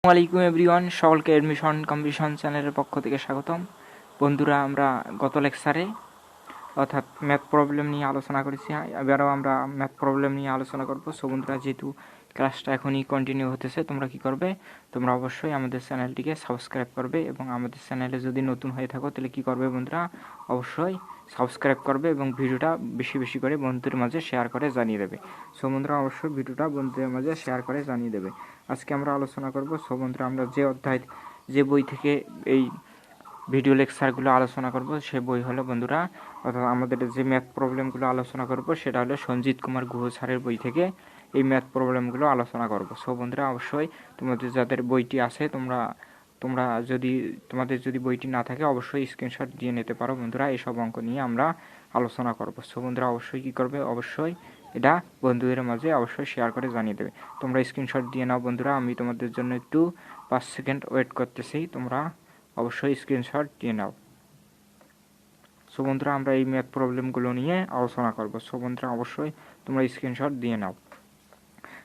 আসসালামু আলাইকুম এভরিওয়ান, সকলকে অ্যাডমিশন কম্পিটিশন চ্যানেলের পক্ষ থেকে স্বাগতম। বন্ধুরা, আমরা গত লেকচারে অর্থাৎ ম্যাথ প্রবলেম নিয়ে আলোচনা করেছি। এবারও আমরা ম্যাথ প্রবলেম নিয়ে আলোচনা করব। সো বন্ধুরা, যেহেতু ক্লাসটা এখনই কন্টিনিউ হতেছে, তোমরা কি করবে, তোমরা অবশ্যই আমাদের চ্যানেলটিকে সাবস্ক্রাইব করবে এবং আমাদের চ্যানেলে যদি নতুন হয়ে থাকো তাহলে কি করবে বন্ধুরা, অবশ্যই সাবস্ক্রাইব করবে এবং ভিডিওটা বেশি বেশি করে বন্ধুদের মাঝে শেয়ার করে জানিয়ে দেবে। সো বন্ধুরা, অবশ্যই ভিডিওটা বন্ধুদের মাঝে শেয়ার করে জানিয়ে দেবে। আজকে আমরা আলোচনা করব। সো বন্ধুরা, আমরা যে বই থেকে এই ভিডিও লেকচারগুলো আলোচনা করব সে বই হলো বন্ধুরা, অর্থাৎ আমাদের যে ম্যাথ প্রবলেমগুলো আলোচনা করব সেটা হলো সঞ্জিত কুমার গুহ স্যারের বই থেকে এই ম্যাথ প্রবলেমগুলো আলোচনা করব। সো বন্ধুরা, অবশ্যই তোমাদের যাদের বইটি আছে তোমাদের যদি বইটি না থাকে অবশ্যই স্ক্রিনশট দিয়ে নিতে পারো বন্ধুরা। এইসব অঙ্ক নিয়ে আমরা আলোচনা করব। সো বন্ধুরা, অবশ্যই কি করবে, অবশ্যই এটা বন্ধুদের মাঝে অবশ্যই শেয়ার করে জানিয়ে দেবে। তোমরা স্ক্রিনশট দিয়ে নাও বন্ধুরা, আমি তোমাদের জন্য একটু 5 সেকেন্ড ওয়েট করতেছি, তোমরা অবশ্যই স্ক্রিনশট দিয়ে নাও। সো বন্ধুরা, আমরা এই ম্যাথ প্রবলেমগুলো নিয়ে আলোচনা করব। সো বন্ধুরা, অবশ্যই তোমরা স্ক্রিনশট দিয়ে নাও।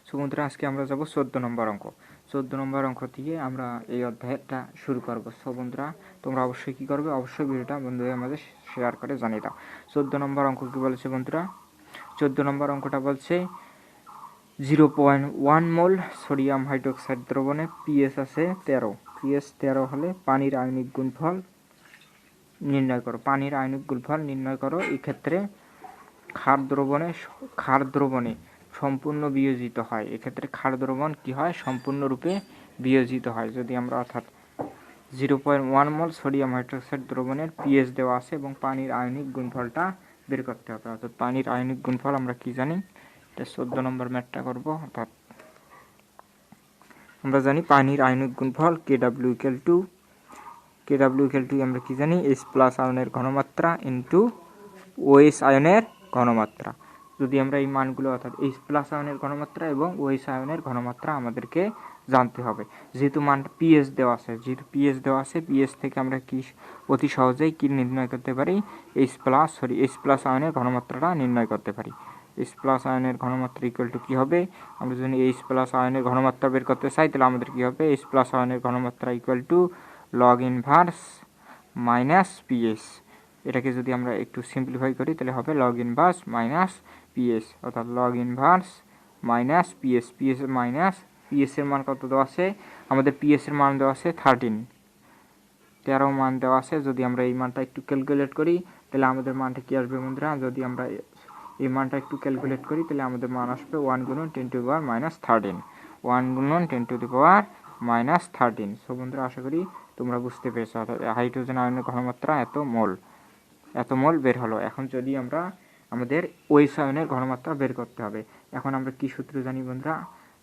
সো বন্ধুরা, আজকে আমরা যাব 14 নম্বর অঙ্ক। 14 নম্বর অঙ্ক থেকে আমরা এই অধ্যায়টা শুরু করব। সো বন্ধুরা, তোমরা অবশ্যই কি করবে, অবশ্যই ভিডিওটা বন্ধুদের মাঝে শেয়ার করে জানিয়ে দাও। 14 নম্বর অঙ্ক কি বলেছে বন্ধুরা, 14 নম্বর অঙ্কটা বলছে 0.1 মোল সোডিয়াম হাইড্রোক্সাইড দ্রবণে পিএস আছে 13। পিএস 13 হলে পানির আয়নিক গুণফল নির্ণয় করো। পানির আয়নিক গুণফল নির্ণয় করো। এই ক্ষেত্রে ক্ষার দ্রবণে সম্পূর্ণ বিয়োজিত হয়। এক্ষেত্রে ক্ষার দ্রবণ কি হয়, সম্পূর্ণরূপে বিয়োজিত হয়। যদি আমরা অর্থাৎ 0.1 মোল সোডিয়াম হাইড্রোক্সাইড দ্রবণের পিএস দেওয়া আছে এবং পানির আয়নিক গুণফলটা বের করতে হবে। অর্থাৎ পানির আয়নিক গুণফল আমরা কি জানি, এটা 14 নম্বর ম্যাথটা করব। অর্থাৎ আমরা জানি পানির আয়নিক গুণফল KW ইকুয়াল টু আমরা কি জানি, H প্লাস আয়নের ঘনমাত্রা ইন্টু OH আয়নের ঘনমাত্রা। যদি আমরা এই মানগুলো অর্থাৎ H প্লাস আয়নের ঘনমাত্রা এবং OH আয়নের ঘনমাত্রা আমাদেরকে জানতে হবে। যেহেতু মানটা পিএস দেওয়া আছে, পিএস থেকে আমরা কি অতি সহজেই কি নির্ণয় করতে পারি, H প্লাস আয়নের ঘনমাত্রাটা নির্ণয় করতে পারি। H প্লাস আয়নের ঘনমাত্রা ইকুয়াল টু কী হবে, আমরা যদি H প্লাস আয়নের ঘনমাত্রা বের করতে চাই তাহলে আমাদের কী হবে, H প্লাস আয়নের ঘনমাত্রা equal to log inverse minus PS. এটাকে যদি আমরা একটু সিম্পলিফাই করি তাহলে হবে লগ ইনভার্স মাইনাস পিএস, অর্থাৎ লগ ইনভার্স মাইনাস পিএস। পিএসের মান কত দেওয়া আছে, আমাদের পিএসের মান দেওয়া আছে 13 মান দেওয়া আছে। যদি আমরা এই মানটা একটু ক্যালকুলেট করি তাহলে আমাদের মানটা কী আসবে বন্ধুরা, যদি আমরা এই মানটা একটু ক্যালকুলেট করি তাহলে আমাদের মান আসবে 1 গুণন 10 টু দি পাওয়ার মাইনাস 13। 1 গুণন 10 to the power minus 13। So বন্ধুরা, আশা করি তোমরা বুঝতে পেরেছো। অর্থাৎ হাইড্রোজেন আয়নের ঘনমাত্রা এত মোল বের হলো। এখন যদি আমাদের OH আয়নের ঘনমাত্রা বের করতে হবে। এখন আমরা কি সূত্র জানি বন্ধুরা,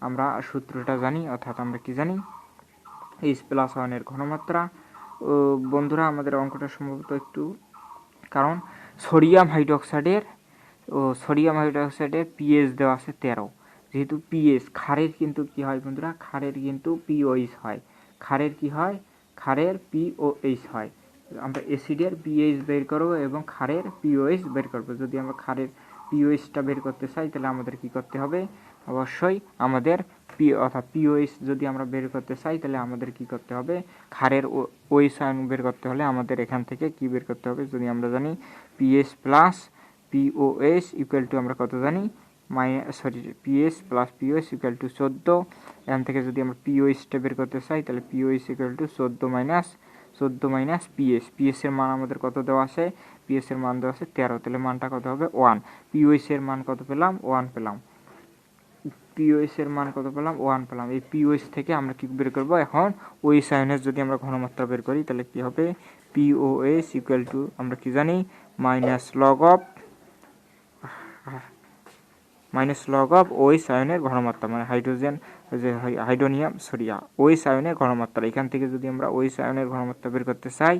আমরা সূত্রটা জানি, অর্থাৎ আমরা কি জানি, H প্লাস আয়নের ঘনমাত্রা। বন্ধুরা, আমাদের অঙ্কটা সম্ভবত একটু, কারণ সোডিয়াম হাইড্রোক্সাইডের পিএইচ দেওয়া আছে 13। যেহেতু পিএইচ ক্ষারের কিন্তু কি হয় বন্ধুরা, ক্ষারের কিন্তু পিওএইচ হয়। ক্ষারের পিওএইচ হয়। আমরা অ্যাসিডের পিএইচ বের করব এবং ক্ষারের পিওএইচ বের করব। যদি আমরা ক্ষারের পিওএইচটা বের করতে চাই তাহলে আমাদের কি করতে হবে, অবশ্যই আমাদের অর্থাৎ পিওএইচ যদি আমরা বের করতে চাই তাহলে আমাদের কি করতে হবে, ক্ষারের OH আয়ন বের করতে হলে আমাদের এখান থেকে কি বের করতে হবে, যদি আমরা জানি pH plus pOH equal two আমরা কত জানি, pH plus pOH equal two 14। এখান থেকে যদি আমরা পিওএইচটা বের করতে চাই তাহলে pOH equal two 14 minus PS এর মান আমাদের কত দেওয়া আছে, পিএস এর মান দেওয়া আছে 13, তাহলে মানটা কত হবে 1। পিওএইচ এর মান কত পেলাম, 1 পেলাম। এই পিওএইচ থেকে আমরা কি বের করব, এখন OH আয়নের যদি আমরা ঘনমাত্রা বের করি তাহলে কি হবে, পিওএইচ ইকুয়াল টু আমরা কি জানি মাইনাস লগ অফ OH আয়নের ঘনমাত্রা, মানে OH আয়নের ঘনমাত্রা। এখান থেকে যদি আমরা OH আয়নের ঘনমাত্রা বের করতে চাই,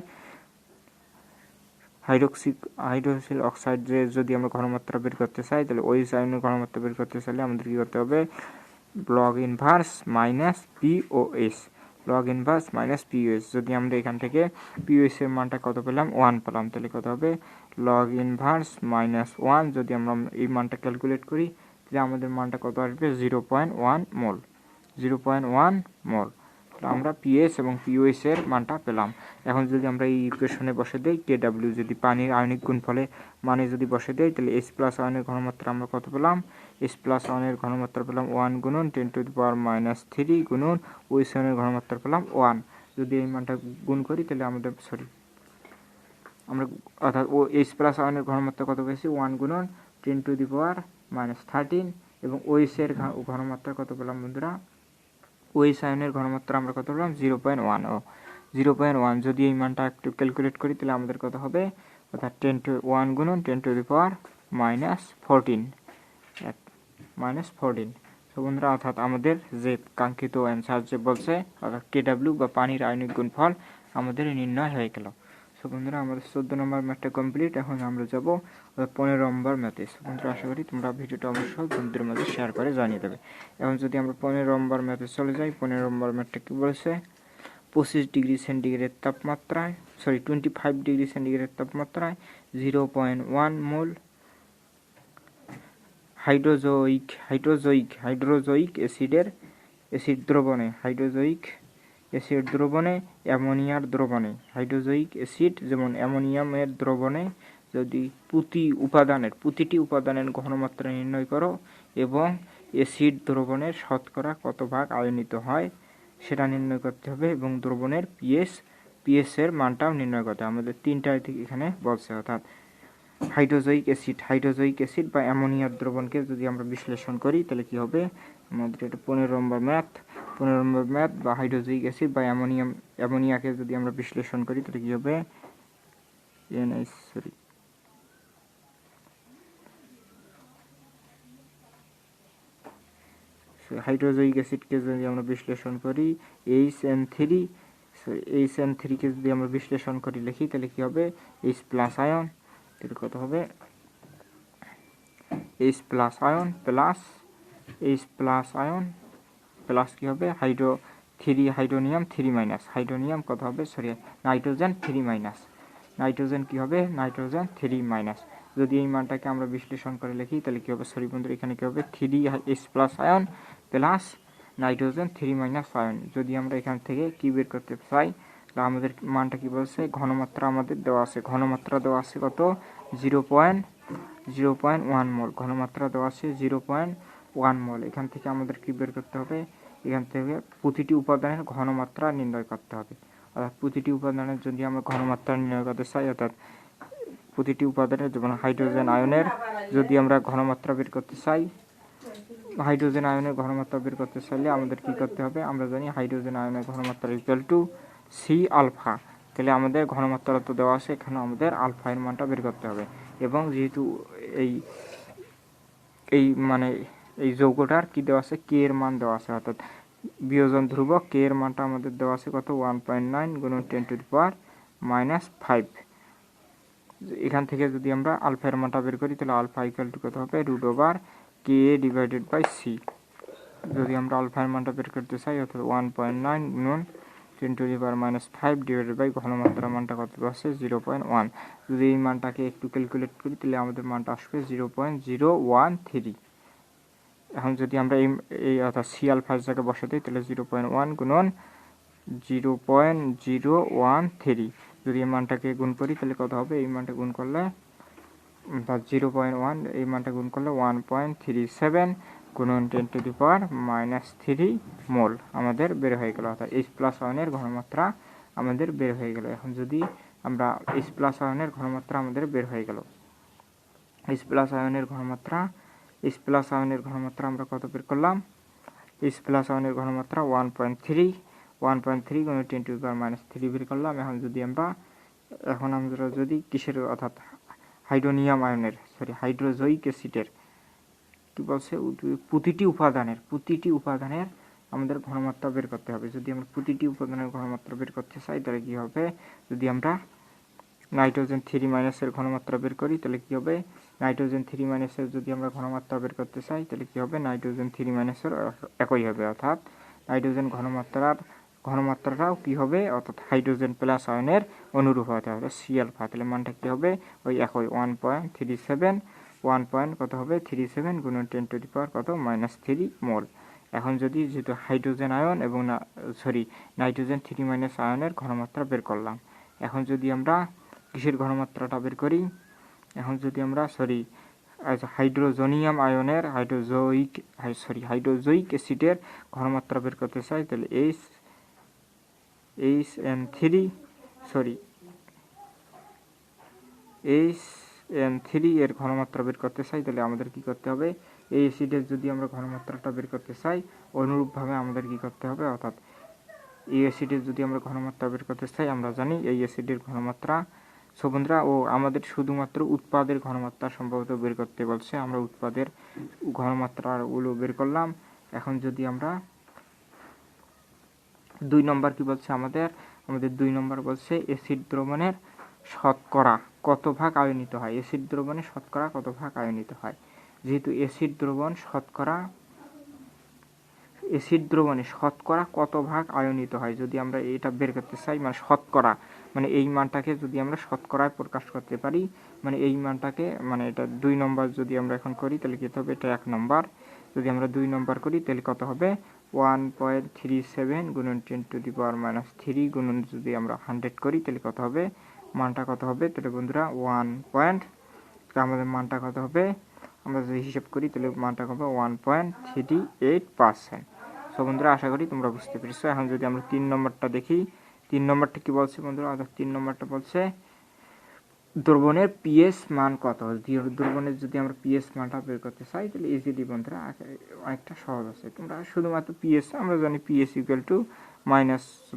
হাইড্রোক্সিল অক্সাইডের যদি আমরা ঘনমাত্রা বের করতে চাই তাহলে OH আয়নের ঘনমাত্রা বের করতে চাইলে আমাদের কী করতে হবে, লগ ইনভার্স মাইনাস পিওএইচ। যদি আমরা এখান থেকে পিওএইচ এর মানটা কত পেলাম, 1 পেলাম, তাহলে কত হবে লগ ইনভার্স মাইনাস 1। যদি আমরা এই মানটা ক্যালকুলেট করি তাহলে আমাদের মানটা কত আসবে, 0.1 মোল। আমরা পিএস এবং পিওএস এর মানটা পেলাম। এখন যদি আমরা এই ইকুয়েশনে বসে দেই কেডব্লিউ যদি পানির আয়নিক গুণফলে মানে যদি বসে দেই তাহলে এস প্লাস আয়নের ঘনমাত্রা আমরা কত পেলাম, এস প্লাস আয়নের ঘনমাত্রা পেলাম 1 গুণন 10⁻³ গুণন ওএস আয়নের ঘনমাত্রা পেলাম 1। যদি এই মানটা গুণ করি তাহলে আমাদের আমরা অর্থাৎ ও এইচ প্লাস আয়নের ঘনমাত্রা কত পেয়েছি 1 গুণন 10⁻³ এবং ওএস এর ঘনমাত্রা কত পেলাম বন্ধুরা, ওএস আয়নের ঘনমাত্রা আমরা কত পেলাম 0.1 ও 0.1। যদি এই মানটা একটু ক্যালকুলেট করি তাহলে আমাদের কত হবে, অর্থাৎ 1 গুণন 10⁻⁻14 তো বন্ধুরা অর্থাৎ আমাদের যে কাঙ্ক্ষিত অ্যান্সার যে বলছে অর্থাৎ কেডব্লিউ বা পানির আয়নিক গুণফল আমাদের নির্ণয় হয়ে গেল। সো বন্ধুরা আমাদের 14 নম্বর ম্যাথটা কমপ্লিট। এখন আমরা যাব 15 নম্বর ম্যাথে। সো বন্ধুরা আশা করি তোমরা ভিডিওটা অবশ্যই বন্ধুদের মাঝে শেয়ার করে জানিয়ে দেবে। এখন যদি আমরা 15 নম্বর ম্যাথে চলে যাই, 15 নম্বর ম্যাথটা কি বলছে, 25 ডিগ্রি সেন্টিগ্রেড তাপমাত্রায় 25 ডিগ্রি সেন্টিগ্রেড তাপমাত্রায় 0.1 মোল হাইড্রোজোইক অ্যাসিড দ্রবণে অ্যামোনিয়ার দ্রবণে হাইড্রোজোইক অ্যাসিড যেমন অ্যামোনিয়ামের দ্রবণে যদি প্রতিটি উপাদানের ঘনমাত্রা নির্ণয় করো এবং অ্যাসিড দ্রবণের শতকরা কত ভাগ আয়নিত হয় সেটা নির্ণয় করতে হবে এবং দ্রবণের পিএস এর মানটাও নির্ণয় করতে হবে। আমাদের তিনটা এখানে বলছে, অর্থাৎ হাইড্রোজোইক অ্যাসিড বা অ্যামোনিয়ার দ্রবণকে যদি আমরা বিশ্লেষণ করি তাহলে কি হবে, আমাদের এটা 15 নম্বর ম্যাথ বা হাইড্রোজোইক অ্যাসিড বা অ্যামোনিয়াকে যদি আমরা বিশ্লেষণ করি তাহলে কি হবে, হাইড্রোজোইক অ্যাসিডকে যদি আমরা বিশ্লেষণ করি HN3 কে যদি আমরা বিশ্লেষণ করি লিখি তাহলে কি হবে, H প্লাস আয়ন, তাহলে কত হবে H প্লাস আয়ন প্লাস কি হবে হাইড্রোনিয়াম 3 মাইনাস হাইড্রোনিয়াম কত হবে নাইট্রোজেন 3 মাইনাস নাইট্রোজেন কি হবে নাইট্রোজেন 3 মাইনাস। যদি এই মানটাকে আমরা বিশ্লেষণ করে লিখি তাহলে কি হবে, বন্ধুরা এখানে কি হবে 3H plus ion plus nitrogen 3 minus ion. যদি আমরা এখান থেকে কি বের করতে চাই আমাদের মানটা কি বলছে, ঘনমাত্রা আমাদের দেওয়া আছে, কত 0.1 মোল, ঘনমাত্রা দেওয়া আছে 0.1 মোল। এখান থেকে আমাদের কি বের করতে হবে, এখান থেকে প্রতিটি উপাদানের ঘনমাত্রা নির্ণয় করতে হবে। অর্থাৎ প্রতিটি উপাদানের যদি আমরা ঘনমাত্রা নির্ণয় করতে চাই, অর্থাৎ প্রতিটি উপাদানের যেমন হাইড্রোজেন আয়নের যদি আমরা ঘনমাত্রা বের করতে চাই, হাইড্রোজেন আয়নের ঘনমাত্রা বের করতে চাইলে আমাদের কি করতে হবে, আমরা জানি হাইড্রোজেন আয়নের ঘনমাত্রা ইকুয়াল টু সি আলফা। তাহলে আমাদের ঘনমাত্রা তো দেওয়া আছে, এখানে আমাদের আলফা এর মানটা বের করতে হবে। এবং যেহেতু এই যৌগটার কি দেওয়া আছে, কে এর মান দেওয়া আছে, অর্থাৎ বিয়োজন ধ্রুবক কে এর মানটা আমাদের দেওয়া আছে কত 1.9 গুণন 10⁻⁵। এখান থেকে যদি আমরা আলফা এর মানটা বের করি তাহলে আলফা ইকুয়াল টু কত হবে √/KA/C। যদি আমরা আলফা এর মানটা বের করতে চাই অর্থাৎ 1.9 গুণন 10⁻⁵ ঘনমাত্রা মানটা কত আছে 0.1। যদি এই মানটাকে একটু ক্যালকুলেট করি তাহলে আমাদের মানটা আসবে 0.013। এখন যদি আমরা এই অর্থাৎ সি আলফা এর জায়গায় বসে দিই তাহলে 0.1 গুণন 0.013। যদি এই মানটাকে গুণ করি তাহলে কত হবে, এই মানটা গুণ করলে 0.1 এই মানটা গুণ করলে 1.37 গুণন 10⁻³ মোল আমাদের বের হয়ে গেল, অর্থাৎ H প্লাস আয়নের ঘনমাত্রা আমাদের বের হয়ে গেল। এখন যদি আমরা H প্লাস আয়নের ঘনমাত্রা আমাদের বের হয়ে গেল, H প্লাস আয়নের ঘনমাত্রা আমরা কত বের করলাম, H প্লাস আয়নের ঘনমাত্রা 1.3 গুণন 10⁻³ বের করলাম। এখন আমরা যদি কিসের অর্থাৎ হাইড্রোজোইক অ্যাসিডের কি বলছে, প্রতিটি উপাদানের আমাদের ঘনমাত্রা বের করতে হবে। যদি আমরা প্রতিটি উপাদানের ঘনমাত্রা বের করতে চাই তাহলে কি হবে, যদি আমরা নাইট্রোজেন 3 এর ঘনমাত্রা বের করি তাহলে কি হবে, নাইট্রোজেন 3 এর যদি আমরা ঘনমাত্রা বের করতে চাই তাহলে কি হবে, নাইট্রোজেন 3 এর একই হবে, অর্থাৎ নাইট্রোজেন ঘনমাত্রাটাও কি হবে, অর্থাৎ হাইড্রোজেন প্লাস আয়নের অনুরূপ হতে হবে সি আলফা। তাহলে মানটা কি হবে, ওই একই 1.37 কত হবে 37 গুণন 10⁻³ মোল। এখন যদি যেহেতু হাইড্রোজেন আয়ন এবং নাইট্রোজেন 3 আয়নের ঘনমাত্রা বের করলাম। এখন যদি আমরা কিসের ঘনমাত্রাটা বের করি, এখন যদি আমরা হাইড্রোজোনিয়াম আয়নের হাইড্রোজোইক অ্যাসিডের ঘনমাত্রা বের করতে চাই, তাহলে HN3 এর ঘনমাত্রা বের করতে চাই, তাহলে আমাদের কি করতে হবে, এই অ্যাসিডের যদি আমরা ঘনমাত্রাটা বের করতে চাই, অনুরূপভাবে আমাদের কি করতে হবে, অর্থাৎ এই অ্যাসিডের যদি আমরা ঘনমাত্রা বের করতে চাই, আমরা জানি এই অ্যাসিডের ঘনমাত্রা বন্ধুরা, ও আমাদের শুধুমাত্র উৎপাদের ঘনমাত্রা সম্ভবত বের করতে বলছে, আমরা উৎপাদের ঘনমাত্রাগুলো বের করলাম। এখন যদি আমরা 2 নম্বর কি বলছে আমাদের 2 নম্বর বলছে অ্যাসিড দ্রবণের শতকরা কত ভাগ আয়নিত হয়, অ্যাসিড দ্রবণে শতকরা কত ভাগ আয়নিত হয়। যেহেতু অ্যাসিড দ্রবণে শতকরা কত ভাগ আয়নিত হয়, যদি আমরা এটা বের করতে চাই, মানে শতকরা, মানে এই মানটাকে যদি আমরা শতকরায় প্রকাশ করতে পারি, মানে এই মানটাকে, মানে এটা 2 নম্বর যদি আমরা এখন করি, তাহলে কত হবে, এটা 1 নম্বর। যদি আমরা 2 নম্বর করি, তাহলে কত হবে, 1.37 গুণন 10⁻³ গুণন যদি আমরা 100 করি, তাহলে কত হবে, মানটা কত হবে, তাহলে বন্ধুরা আমাদের মানটা কত হবে, আমরা যদি হিসাব করি, তাহলে মানটা হবে 1.38%। বন্ধুরা, আশা করি তোমরা বুঝতে পেরেছো। এখন যদি আমরা 3 নম্বরটা দেখি, 3 নম্বরটা কি বলছে বন্ধুরা, অর্থাৎ 3 নম্বরটা বলছে দ্রবণের পিএস মান কত। দ্রবণের যদি আমরা পিএস মানটা বের করতে চাই, তাহলে ইজিলি বন্ধুরা অনেকটা সহজ আছে। তোমরা শুধুমাত্র পিএস, আমরা জানি PS equal to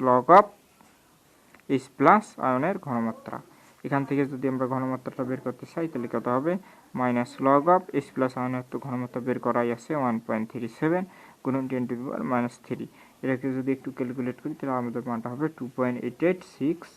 -log of H plus আয়নের ঘনমাত্রা। এখান থেকে যদি আমরা ঘনমাত্রাটা বের করতে চাই, তাহলে কত হবে, -log অফ H প্লাস আয়নের তো ঘনমাত্রা বের করাই আছে 1.37 গুণন 10⁻³ এটাকে যদি একটু ক্যালকুলেট করি, তাহলে আমাদের মানটা হবে 2.886।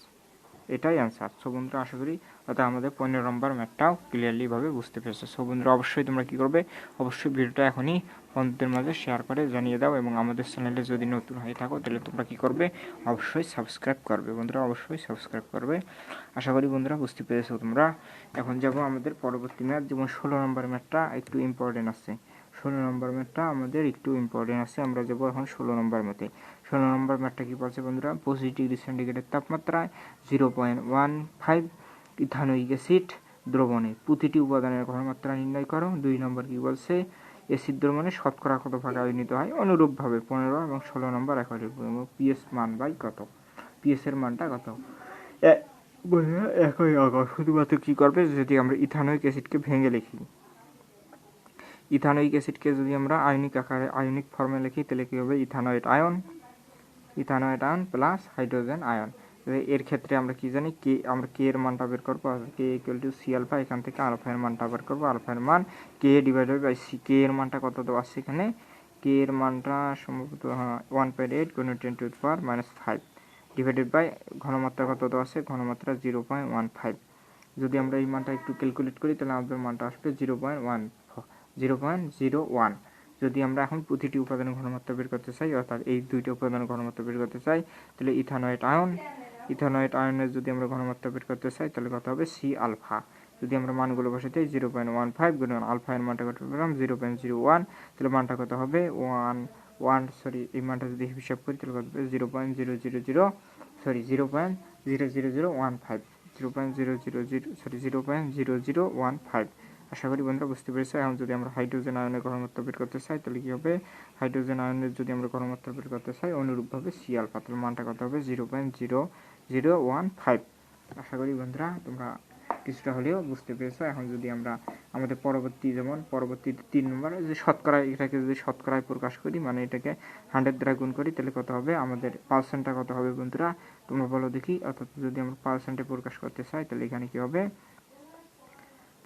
এটাই অ্যান্সার। বন্ধুরা, আশা করি অর্থাৎ আমাদের 15 নম্বর ম্যাথটাও ক্লিয়ারলি ভাবে বুঝতে পেরেছো। বন্ধুরা, অবশ্যই তোমরা কি করবে, অবশ্যই ভিডিওটা এখনই বন্ধুদের মাঝে শেয়ার করে জানিয়ে দাও, এবং আমাদের চ্যানেলে যদি নতুন হয়ে থাকো, তাহলে তোমরা কি করবে, অবশ্যই সাবস্ক্রাইব করবে। বন্ধুরা, অবশ্যই সাবস্ক্রাইব করবে। আশা করি বন্ধুরা বুঝতে পেরেছো তোমরা। এখন যাবো আমাদের পরবর্তী ম্যাথ, যেমন 16 নম্বর ম্যাথটা একটু ইম্পর্টেন্ট আছে। 16 নম্বর ম্যাথটা আমাদের একটু ইম্পর্টেন্ট আছে। আমরা যাবো এখন 16 নম্বর ম্যাথে। 16 নম্বর ম্যাথটা কি বলছে বন্ধুরা, 25 ডিগ্রি সেন্টিগ্রেডের তাপমাত্রায় 0.15 ইথানোয়িক অ্যাসিড দ্রবণে প্রতিটি উপাদানের ঘনমাত্রা নির্ণয় করো। 2 নম্বর কি বলছে, অ্যাসিড দ্রবণে শতকরা কত ভাগ আয়নিত হয়। অনুরূপভাবে 15 এবং 16 নম্বর একই, পিএস মান বাই কত, পিএস এর মানটা কত, একই শুধুমাত্র কি করবে, যদি আমরা ইথানোয়িক অ্যাসিডকে ভেঙে লিখি, ইথানোয়িক অ্যাসিডকে যদি আমরা আয়নিক আকারে আয়নিক ফর্মে লিখি, তাহলে কি হবে, ইথানয়েড আয়ন প্লাস হাইড্রোজেন আয়ন। এর ক্ষেত্রে আমরা কি জানি, আমরা কে এর মানটা বের করবো, K equal to C alpha. এখান থেকে আলফা এর মানটা বের করবো, আলফা এর মান কে ডিভাইডেড বাই সি। কে এর মানটা কত দেওয়া আছে এখানে, কে এর মানটা সম্ভবত 1.8 গুণন 10⁻⁵ ডিভাইডেড বাই ঘনমাত্রা কত দেওয়া আছে, ঘনমাত্রা 0.15। যদি আমরা এই মানটা একটু ক্যালকুলেট করি, তাহলে আমাদের মানটা আসবে 0.01। যদি আমরা এখন প্রতিটি উপাদানের ঘনমাত্রা বের করতে চাই, অর্থাৎ এই দুইটা উপাদানের ঘনমাত্রা বের করতে চাই, তাহলে ইথানোয়েট আয়নের যদি আমরা ঘনমাত্রা বের করতে চাই, তাহলে কত হবে, সি আলফা। যদি আমরা মানগুলো বসাতে 0.15 গুণন আলফা এর মানটা কত পেলাম 0.01, তাহলে মানটা কত হবে এই মানটা যদি হিসাব করি, তাহলে কত হবে 0.0015। আশা করি বন্ধুরা বুঝতে পেরেছো। এখন যদি আমরা হাইড্রোজেন আয়নের ঘনমাত্রা বের করতে চাই, তাহলে কি হবে, হাইড্রোজেন আয়নের যদি আমরা ঘনমাত্রা বের করতে চাই, অনুরূপভাবে সি আলফা, তাহলে মানটা কত হবে 0.0015। আশা করি বন্ধুরা তোমরা কিছুটা হলেও বুঝতে পেরেছো। এখন যদি আমরা আমাদের পরবর্তী 3 নম্বর যে শতকরা, এটাকে যদি শতকরায় প্রকাশ করি, মানে এটাকে 100 দ্বারা গুণ করি, তাহলে কত হবে, আমাদের পার্সেন্টটা কত হবে বন্ধুরা, তোমরা বলো দেখি। অর্থাৎ যদি আমরা পার্সেন্টে প্রকাশ করতে চাই, তাহলে এখানে কি হবে,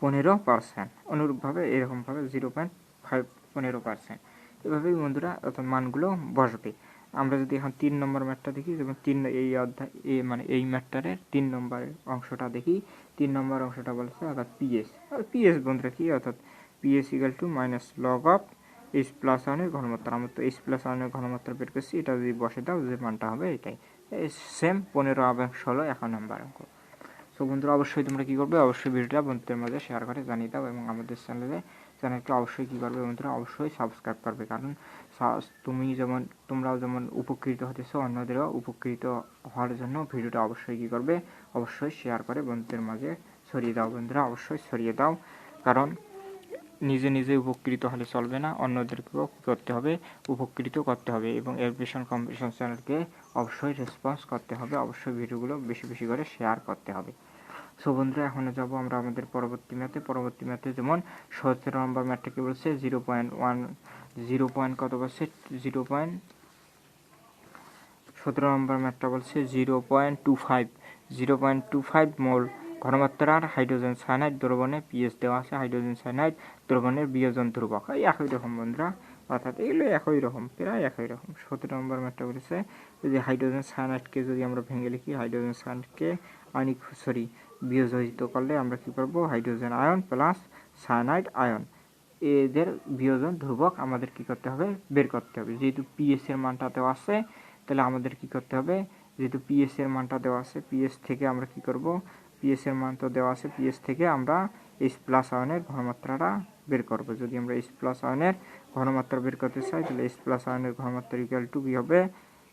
15%। অনুরূপভাবে এরকমভাবে 0.15%। এভাবেই বন্ধুরা অর্থাৎ মানগুলো বসবে। আমরা যদি এখন 3 নম্বর ম্যাথটা দেখি, যেমন এই অধ্যায় মানে এই ম্যাথটারের 3 নম্বরের অংশটা দেখি। 3 নম্বর অংশটা বলছে অর্থাৎ পিএস বন্ধুরা কি, অর্থাৎ PS equal to -log of H plus আয়নের ঘনমাত্রা। আমরা তো H প্লাস আয়নের ঘনমাত্রা বের করছি, এটা যদি বসে দাও, যে মানটা হবে এটাই সেম 15 এবং 16 1 নম্বর অঙ্ক। বন্ধুরা, অবশ্যই তোমরা কি করবে, অবশ্যই ভিডিওটা বন্ধুদের মাঝে শেয়ার করে জানিয়ে দাও, এবং আমাদের চ্যানেলে চ্যানেলকে অবশ্যই কী করবে বন্ধুরা, অবশ্যই সাবস্ক্রাইব করবে। কারণ তোমরাও যেমন উপকৃত হতেছো, অন্যদেরও উপকৃত হওয়ার জন্য ভিডিওটা অবশ্যই কী করবে, অবশ্যই শেয়ার করে বন্ধুদের মাঝে ছড়িয়ে দাও বন্ধুরা, অবশ্যই ছড়িয়ে দাও। কারণ নিজে নিজে উপকৃত হলে চলবে না, অন্যদেরকেও করতে হবে, উপকৃত করতে হবে। এবং এডুকেশন কম্পিটিশন চ্যানেলকে অবশ্যই রেসপন্স করতে হবে, অবশ্যই ভিডিওগুলো বেশি বেশি করে শেয়ার করতে হবে। সো বন্ধুরা, এখন যাব আমরা আমাদের পরবর্তী ম্যাথে যেমন 17 নম্বর ম্যাথটাকে বলছে 17 নম্বর ম্যাথটা বলছে 0.25 মোল ঘনমাত্রার হাইড্রোজেন সায়ানাইড দ্রবণে পিএইচ দেওয়া আছে। হাইড্রোজেন সায়ানাইড দ্রবণের বিয়োজন ধ্রুবক এই একই রকম বন্ধুরা, অর্থাৎ এগুলো একই রকম, প্রায় একই রকম। 17 নম্বর ম্যাথটা বলেছে যদি হাইড্রোজেন সায়ানাইডকে যদি আমরা ভেঙে লিখি, হাইড্রোজেন সায়ানাইডকে বিয়োজিত করলে আমরা কি করব, hydrogen ion plus cyanide ion এদের বিয়োজন ধ্রুবক আমাদের কি করতে হবে, বের করতে হবে। যেহেতু পিএস এর মানটা দেওয়া আছে, তাহলে আমাদের কি করতে হবে, যেহেতু পিএস এর মানটা দেওয়া আছে, পিএস থেকে আমরা কি করব, পিএস এর মান তো দেওয়া আছে, পিএস থেকে আমরা এইচ প্লাস আয়নের ঘনমাত্রাটা বের করব। যদি আমরা এইচ প্লাস আয়নের ঘনমাত্রা বের করতে চাই, তাহলে এইচ প্লাস আয়নের ঘনমাত্রা ইকুয়াল টু কি হবে,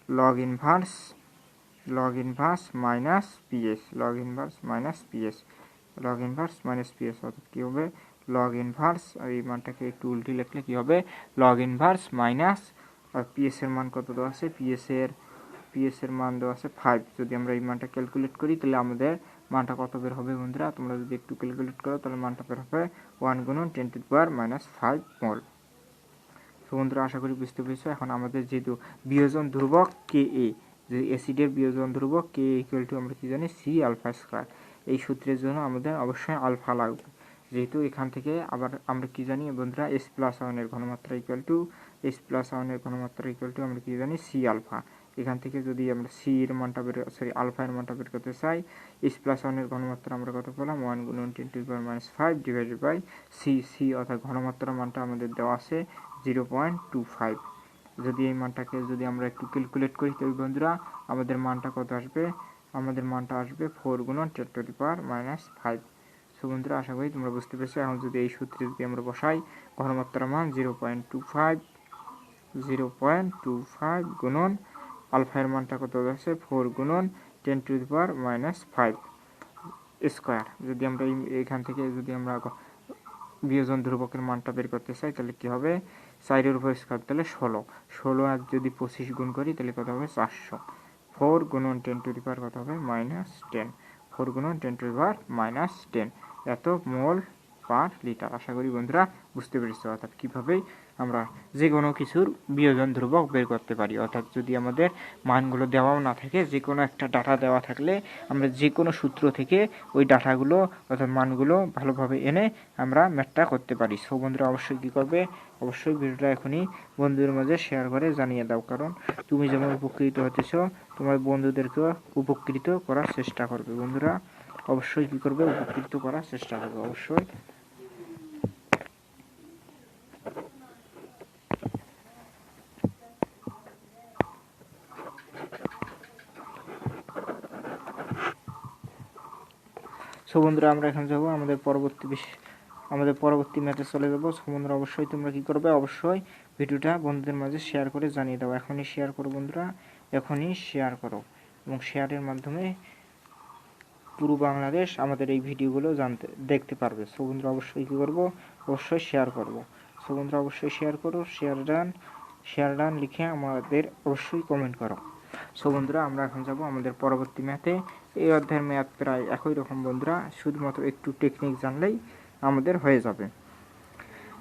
log inverse minus PS, log inverse minus PS, অর্থাৎ কী হবে, লগ ইনভার্স, এই মানটাকে একটু উল্টে লিখলে কী হবে, লগ ইনভার্স মাইনাস, আর পিএস এর মান কত দেওয়া আছে, পিএস এর মান দেওয়া আছে 5। যদি আমরা এই মানটা ক্যালকুলেট করি, তাহলে আমাদের মানটা কত বের হবে বন্ধুরা, তোমরা যদি একটু ক্যালকুলেট করো, তাহলে মানটা বের হবে 1 গুণন 10⁻⁵ মোল। তো বন্ধুরা, আশা করি বুঝতে পেরেছো। এখন আমাদের যেহেতু বিয়োজন ধ্রুবক কে এ, যে অ্যাসিডের বিয়োজন ধ্রুবক কে ইকুয়াল টু আমরা কি জানি, সি আলফা স্কয়ার। এই সূত্রের জন্য আমাদের অবশ্যই আলফা লাগবে। যেহেতু এখান থেকে আবার আমরা কি জানি বন্ধুরা, এস প্লাস আয়নের ঘনমাত্রা ইকুয়াল টু আমরা কি জানি, সি আলফা। এখান থেকে যদি আমরা আলফা এর মানটা বের করতে চাই, এস প্লাস আয়নের ঘনমাত্রা আমরা কত পেলাম, 1 গুণন 10⁻⁵ ডিভাইডেড বাই সি, অর্থাৎ ঘনমাত্রা মানটা আমাদের দেওয়া আছে 0.25। যদি এই মানটাকে যদি আমরা একটু ক্যালকুলেট করি, তবে বন্ধুরা আমাদের মানটা কত আসবে, আমাদের মানটা আসবে 4 গুণন 10⁻⁵। সো বন্ধুরা, আশা করি তোমরা বুঝতে পেরেছো। এখন যদি এই সূত্রে যদি আমরা বসাই, ঘনমাত্রার মান 0.25 গুণন আলফা এর মানটা কত আছে, 4 গুণন 10⁻⁵ স্কয়ার। যদি আমরা এখান থেকে যদি আমরা বিয়োজন ধ্রুবকের মানটা বের করতে চাই, তাহলে কি হবে, 4 এর উপর স্কয়ার, তাহলে 16 আর যদি 25 গুণ করি, তাহলে কত হবে, 400। 4 গুণন 10⁻⁻ কত হবে, -10, 4 গুণন 10⁻⁻10 এত মোল পার লিটার। আশা করি বন্ধুরা বুঝতে পেরেছো, অর্থাৎ কীভাবে আমরা যে কোনো কিছুর বিয়োজন ধ্রুবক বের করতে পারি। অর্থাৎ যদি আমাদের মানগুলো দেওয়াও না থাকে, যে কোনো একটা ডাটা দেওয়া থাকলে আমরা যে কোনো সূত্র থেকে ওই ডাটাগুলো অর্থাৎ মানগুলো ভালোভাবে এনে আমরা ম্যাথটা করতে পারি। সো বন্ধুরা, অবশ্যই কী করবে, অবশ্যই ভিডিওটা এখনই বন্ধুদের মাঝে শেয়ার করে জানিয়ে দাও। কারণ তুমি যেমন উপকৃত হতেছো, তোমার বন্ধুদেরকেও উপকৃত করার চেষ্টা করবে বন্ধুরা, অবশ্যই কী করবে, উপকৃত করার চেষ্টা করবে অবশ্যই। সো বন্ধুরা, আমরা এখন যাব আমাদের পরবর্তী ম্যাচে চলে যাব। সো বন্ধুরা, অবশ্যই তোমরা কী করবে, অবশ্যই ভিডিওটা বন্ধুদের মাঝে শেয়ার করে জানিয়ে দাও। এখনই শেয়ার করো বন্ধুরা, এখনই শেয়ার করো, এবং শেয়ারের মাধ্যমে পুরো বাংলাদেশ আমাদের এই ভিডিওগুলো দেখতে পারবে। সো বন্ধুরা, অবশ্যই কী করবো, অবশ্যই শেয়ার করবো। সো বন্ধুরা, অবশ্যই শেয়ার করো, শেয়ার ডান লিখে আমাদের অবশ্যই কমেন্ট করো। সো বন্ধুরা, আমরা এখন যাব আমাদের পরবর্তী ম্যাথে। এই অধ্যায়ের ম্যাথ প্রায় একই রকম বন্ধুরা, শুধুমাত্র একটু টেকনিক জানলেই আমাদের হয়ে যাবে।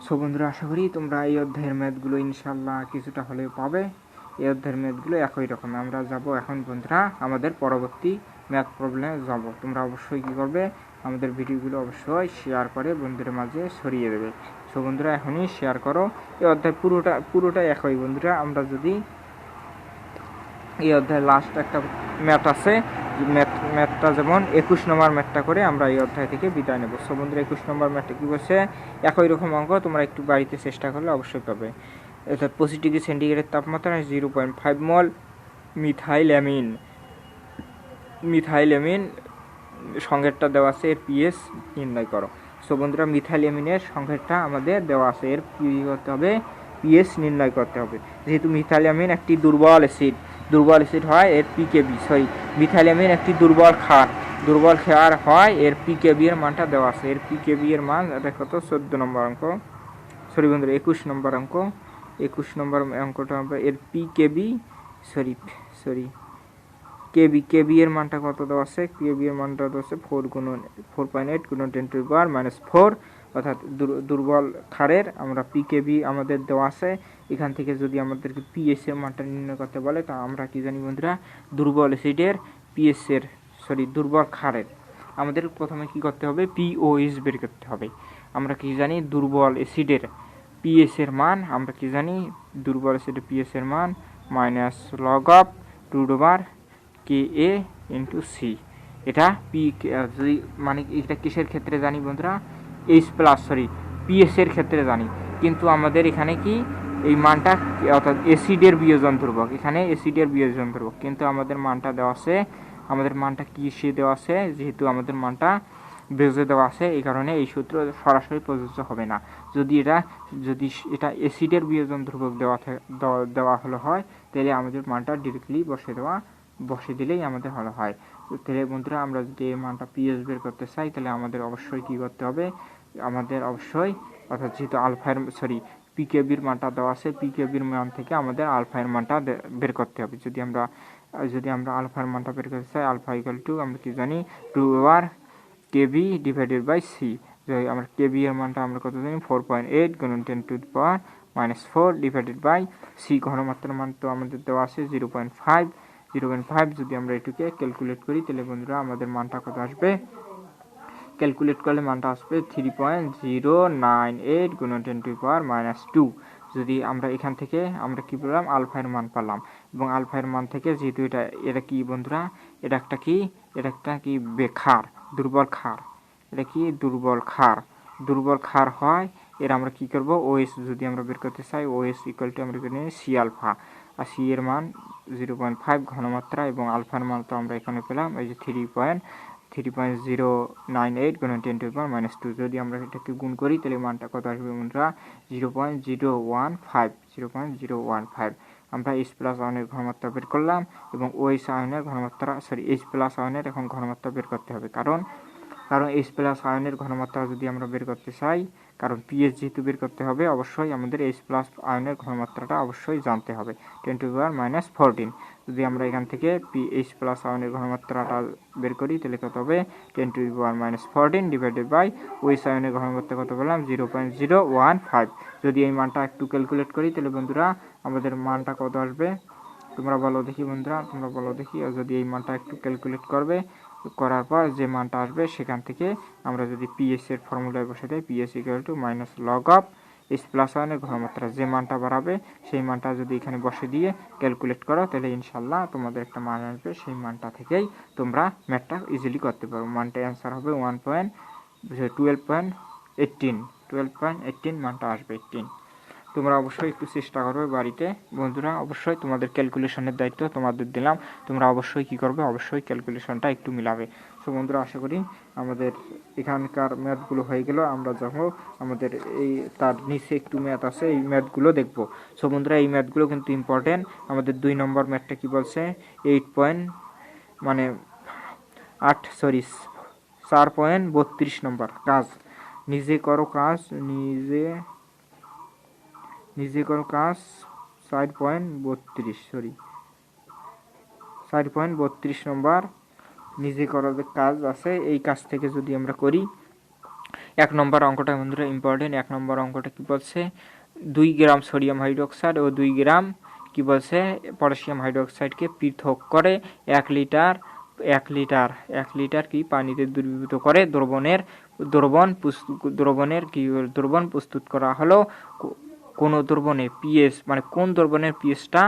সো বন্ধুরা, আশা করি তোমরা এই অধ্যায়ের ম্যাথগুলো ইনশাল্লাহ কিছুটা হলেও পাবে। এই অধ্যায়ের ম্যাথগুলো একই রকম। আমরা যাব এখন বন্ধুরা আমাদের পরবর্তী ম্যাথ প্রবলেমে যাব। তোমরা অবশ্যই কী করবে, আমাদের ভিডিওগুলো অবশ্যই শেয়ার করে বন্ধুদের মাঝে ছড়িয়ে দেবে। সো বন্ধুরা, এখনই শেয়ার করো। এই অধ্যায় পুরোটাই একই বন্ধুরা। আমরা যদি এই অধ্যায়ের লাস্ট একটা ম্যাথ আছে, ম্যাথটা যেমন 21 নম্বর ম্যাথটা করে আমরা এই অধ্যায় থেকে বিদায় নেব। সো বন্ধুরা, 21 নম্বর ম্যাথটা কী বলছে, একই রকম অঙ্ক, তোমরা একটু বাড়িতে চেষ্টা করলে অবশ্যই পাবে। অর্থাৎ 25 ডিগ্রি সেন্টিগ্রেড তাপমাত্রায় 0.5 মোল মিথাইল অ্যামিন সঙ্গেরটা দেওয়া আছে, এর পিএইচ নির্ণয় করো। সো বন্ধুরা মিথাইল অ্যামিনের সংখ্যাটা আমাদের দেওয়া আছে, এর কী করতে হবে, পিএস নির্ণয় করতে হবে। যেহেতু মিথাইল অ্যামিন একটি দুর্বল অ্যাসিড হয়, এর পিকেবি মিথাইল অ্যামিন একটি দুর্বল ক্ষার হয়, এর পিকেবি এর মানটা দেওয়া আছে। এর পিকেবি এর মান এটা কত, 14 নম্বর অঙ্ক, সরি বন্ধুরা 21 নম্বর অঙ্ক, 21 নম্বর অঙ্কটা হবে এর পিকেবি কেবি এর মানটা কত দেওয়া আছে, কেবি এর মানটা দেওয়া আছে 4.8 গুণন 10⁻⁴, অর্থাৎ দুর্বল ক্ষারের আমরা পিকেবি আমাদের দেওয়া আছে। এখান থেকে যদি আমাদেরকে পিএস এর মানটা নির্ণয় করতে বলে, তা আমরা কি জানি বন্ধুরা, দুর্বল অ্যাসিডের দুর্বল ক্ষারের আমাদের প্রথমে কি করতে হবে, পিওএস বের করতে হবে। আমরা কি জানি দুর্বল অ্যাসিডের পিএস এর মান, আমরা কি জানি দুর্বল অ্যাসিডের পিএস এর মান -log KA × C। এটা যদি মানে এটা কিসের ক্ষেত্রে জানি বন্ধুরা, পিএস এর ক্ষেত্রে জানি, কিন্তু আমাদের এখানে কি এই মানটা অর্থাৎ অ্যাসিডের বিয়োজন ধ্রুবক, এখানে অ্যাসিডের বিয়োজন ধ্রুবক, কিন্তু আমাদের মানটা দেওয়া আছে, আমাদের মানটা কিসে দেওয়া আছে, যেহেতু আমাদের মানটা বেজে দেওয়া আছে, এই কারণে এই সূত্র সরাসরি প্রযোজ্য হবে না। যদি এটা অ্যাসিডের বিয়োজন ধ্রুবক দেওয়া হলো হয়, তাহলে আমাদের মানটা ডিরেক্টলি বসে দিলেই আমাদের হলো হয়। তাহলে বন্ধুরা আমরা যদি এই মানটা পিএস বের করতে চাই, তাহলে আমাদের অবশ্যই কি করতে হবে, অর্থাৎ যেহেতু পিকেবির মানটা দেওয়া আছে, পিকেবির মান থেকে আমাদের আলফার মানটা বের করতে হবে। যদি আমরা আলফার মানটা বের করতে চাই, আলফা ইকুয়াল টু আমরা কি জানি 2 KB ডিভাইডেড বাই সি। আমরা কেবি এর মানটা আমরা কত জানি, 4.8 গুণন 10⁻⁴ ডিভাইডেড বাই সি। ঘনমাত্রার মান তো আমাদের দেওয়া আছে 0.5। যদি আমরা এটুকে ক্যালকুলেট করি, তাহলে বন্ধুরা আমাদের মানটা কত আসবে, ক্যালকুলেট করলে মানটা আসবে 3.098 গুণন 10⁻²। যদি আমরা এখান থেকে আমরা কি পেলাম, আলফার মান পেলাম, এবং আলফার মান থেকে যেহেতু এটা কি বন্ধুরা, এটা একটা কি বেক্ষার, দুর্বল ক্ষার, এটা কি দুর্বল ক্ষার হয়। এর আমরা কি করব, ওএস যদি আমরা বের করতে চাই, ওএস ইকুয়াল টু আমরা জানি সি আলফা, আর সি এর মান 0.5 ঘনমাত্রা, এবং আলফার মান তো আমরা এখানে পেলাম এই যে 3.098 গুণন 10⁻²। যদি আমরা এটাকে গুণ করি, তাহলে মানটা কত আসবে বন্ধুরা, 0.015। আমরা H+ আয়নের ঘনমাত্রা বের করলাম, এবং OH আয়নের ঘনমাত্রা H+ আয়নের এখন ঘনমাত্রা বের করতে হবে, কারণ H+ আয়নের ঘনমাত্রা যদি আমরা বের করতে চাই, কারণ পিএস যেহেতু বের করতে হবে, অবশ্যই আমাদের H+ আয়নের ঘনমাত্রাটা অবশ্যই জানতে হবে, 10⁻⁴। যদি আমরা এখান থেকে H+ আয়নের ঘনমাত্রাটা বের করি, তাহলে কত হবে, 10⁻⁴ ডিভাইডেড বাই OH আয়নের ঘনমাত্রা কত পেলাম, 0.015। যদি এই মানটা একটু ক্যালকুলেট করি, তাহলে বন্ধুরা আমাদের মানটা কত আসবে, তোমরা বলো দেখি বন্ধুরা, যদি এই মানটা একটু ক্যালকুলেট করার পর যে মানটা আসবে, সেখান থেকে আমরা যদি পিএস এর ফর্মুলায় বসে দেই, PS equal to -log H+ আয়নের ঘনমাত্রা, যে মানটা বাড়াবে সেই মানটা যদি এখানে বসে দিয়ে ক্যালকুলেট করো, তাহলে ইনশাল্লাহ তোমাদের একটা মান আসবে, সেই মানটা থেকেই তোমরা ম্যাথটা ইজিলি করতে পারো। মানটা অ্যান্সার হবে 12.18 মানটা আসবে 18। তোমরা অবশ্যই একটু চেষ্টা করবে বাড়িতে বন্ধুরা, অবশ্যই তোমাদের ক্যালকুলেশনের দায়িত্ব তোমাদের দিলাম, তোমরা অবশ্যই কি করবে, অবশ্যই ক্যালকুলেশনটা একটু মিলাবে। সো বন্ধুরা, আশা করি আমাদের এখানকার ম্যাথগুলো হয়ে গেল। আমরা যখন আমাদের এই তার নিচে একটু ম্যাথ আছে, এই ম্যাথগুলো দেখবো। সো বন্ধুরা, এই ম্যাথগুলো কিন্তু ইম্পর্টেন্ট। আমাদের 2 নম্বর ম্যাথটা কি বলছে, 4.32 নম্বর কাজ, নিজে করো কাজ 4.32 নম্বর নিজে করার কাজ আছে। এই কাজ থেকে যদি আমরা করি, 1 নম্বর অঙ্কটা বন্ধুরা ইম্পর্টেন্ট। 1 নম্বর অঙ্কটা কি বলছে, 2 গ্রাম সোডিয়াম হাইড্রোক্সাইড ও 2 গ্রাম কি বলছে পটাশিয়াম হাইড্রোক্সাইডকে পৃথক করে 1 লিটার কি পানিতে দ্রবীভূত করে দ্রবণ প্রস্তুত করা হলো। কোন দ্রবণে পিএস মানে কোন দ্রবণের পিএসটা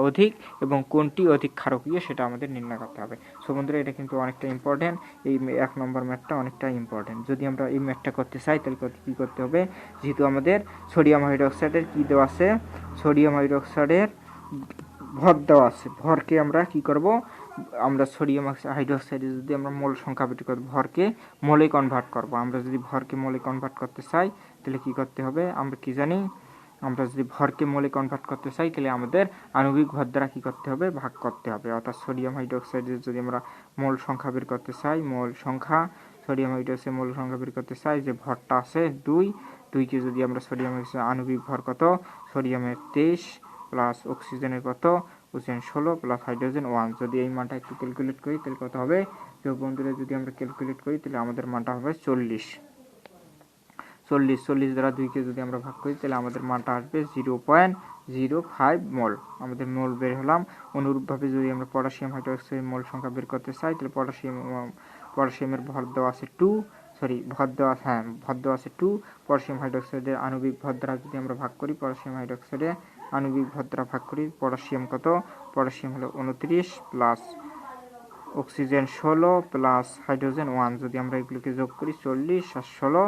অধিক এবং কোনটি অধিক ক্ষারকীয়, সেটা আমাদের নির্ণয় করতে হবে। সো বন্ধুরা, এটা কিন্তু অনেকটা ইম্পর্টেন্ট, এই 1 নম্বর ম্যাথটা অনেকটা ইম্পর্টেন্ট। যদি আমরা এই ম্যাথটা করতে চাই, তাহলে কি করতে হবে, যেহেতু আমাদের সোডিয়াম হাইড্রোক্সাইডের কি দেওয়া আছে, সোডিয়াম হাইড্রোক্সাইডের ভর দেওয়া আছে, ভরকে আমরা কি করব, আমরা সোডিয়াম হাইড্রোক্সাইডে যদি আমরা মোল সংখ্যা বের করব, ভরকে মোলে কনভার্ট করব। আমরা যদি ভরকে মোলে কনভার্ট করতে চাই তাহলে কি করতে হবে, আমরা কি জানি, আমরা যদি ভরকে মোলে কনভার্ট করতে চাই তাহলে আমাদের আণবিক ভর দ্বারা কি করতে হবে, ভাগ করতে হবে। অর্থাৎ সোডিয়াম হাইড্রোক্সাইডের যদি আমরা মোল সংখ্যা বের করতে চাই, মোল সংখ্যা সোডিয়াম হাইড্রোক্সাইড মোল সংখ্যা বের করতে চাই, যে ভরটা আছে 2কে যদি আমরা সোডিয়াম আণবিক ভর কত, সোডিয়ামের 23 প্লাস অক্সিজেনের কত, অক্সিজেন 16 প্লাস হাইড্রোজেন 1, যদি এই মানটা একটু ক্যালকুলেট করি তাহলে কত হবে, তো বন্ধুরা যদি আমরা ক্যালকুলেট করি তাহলে আমাদের মানটা হবে 40 দ্বারা 2কে যদি আমরা ভাগ করি তাহলে আমাদের মানটা আসবে 0.05 মোল, আমাদের মোল বের হলাম। অনুরূপভাবে যদি আমরা পটাশিয়াম হাইড্রোক্সাইড মোল সংখ্যা বের করতে চাই তাহলে পটাশিয়ামের ভর দেওয়া আছে 2, ভর দেওয়া আছে 2, পটাশিয়াম হাইড্রোক্সাইডের আণবিক ভর দ্বারা যদি আমরা ভাগ করি, পটাশিয়াম হাইড্রোক্সাইডে আণবিক ভর দ্বারা ভাগ করি, পটাশিয়াম কত, পটাশিয়াম হলো 29 প্লাস অক্সিজেন 16 প্লাস হাইড্রোজেন 1, যদি আমরা এগুলোকে যোগ করি 40 আর 16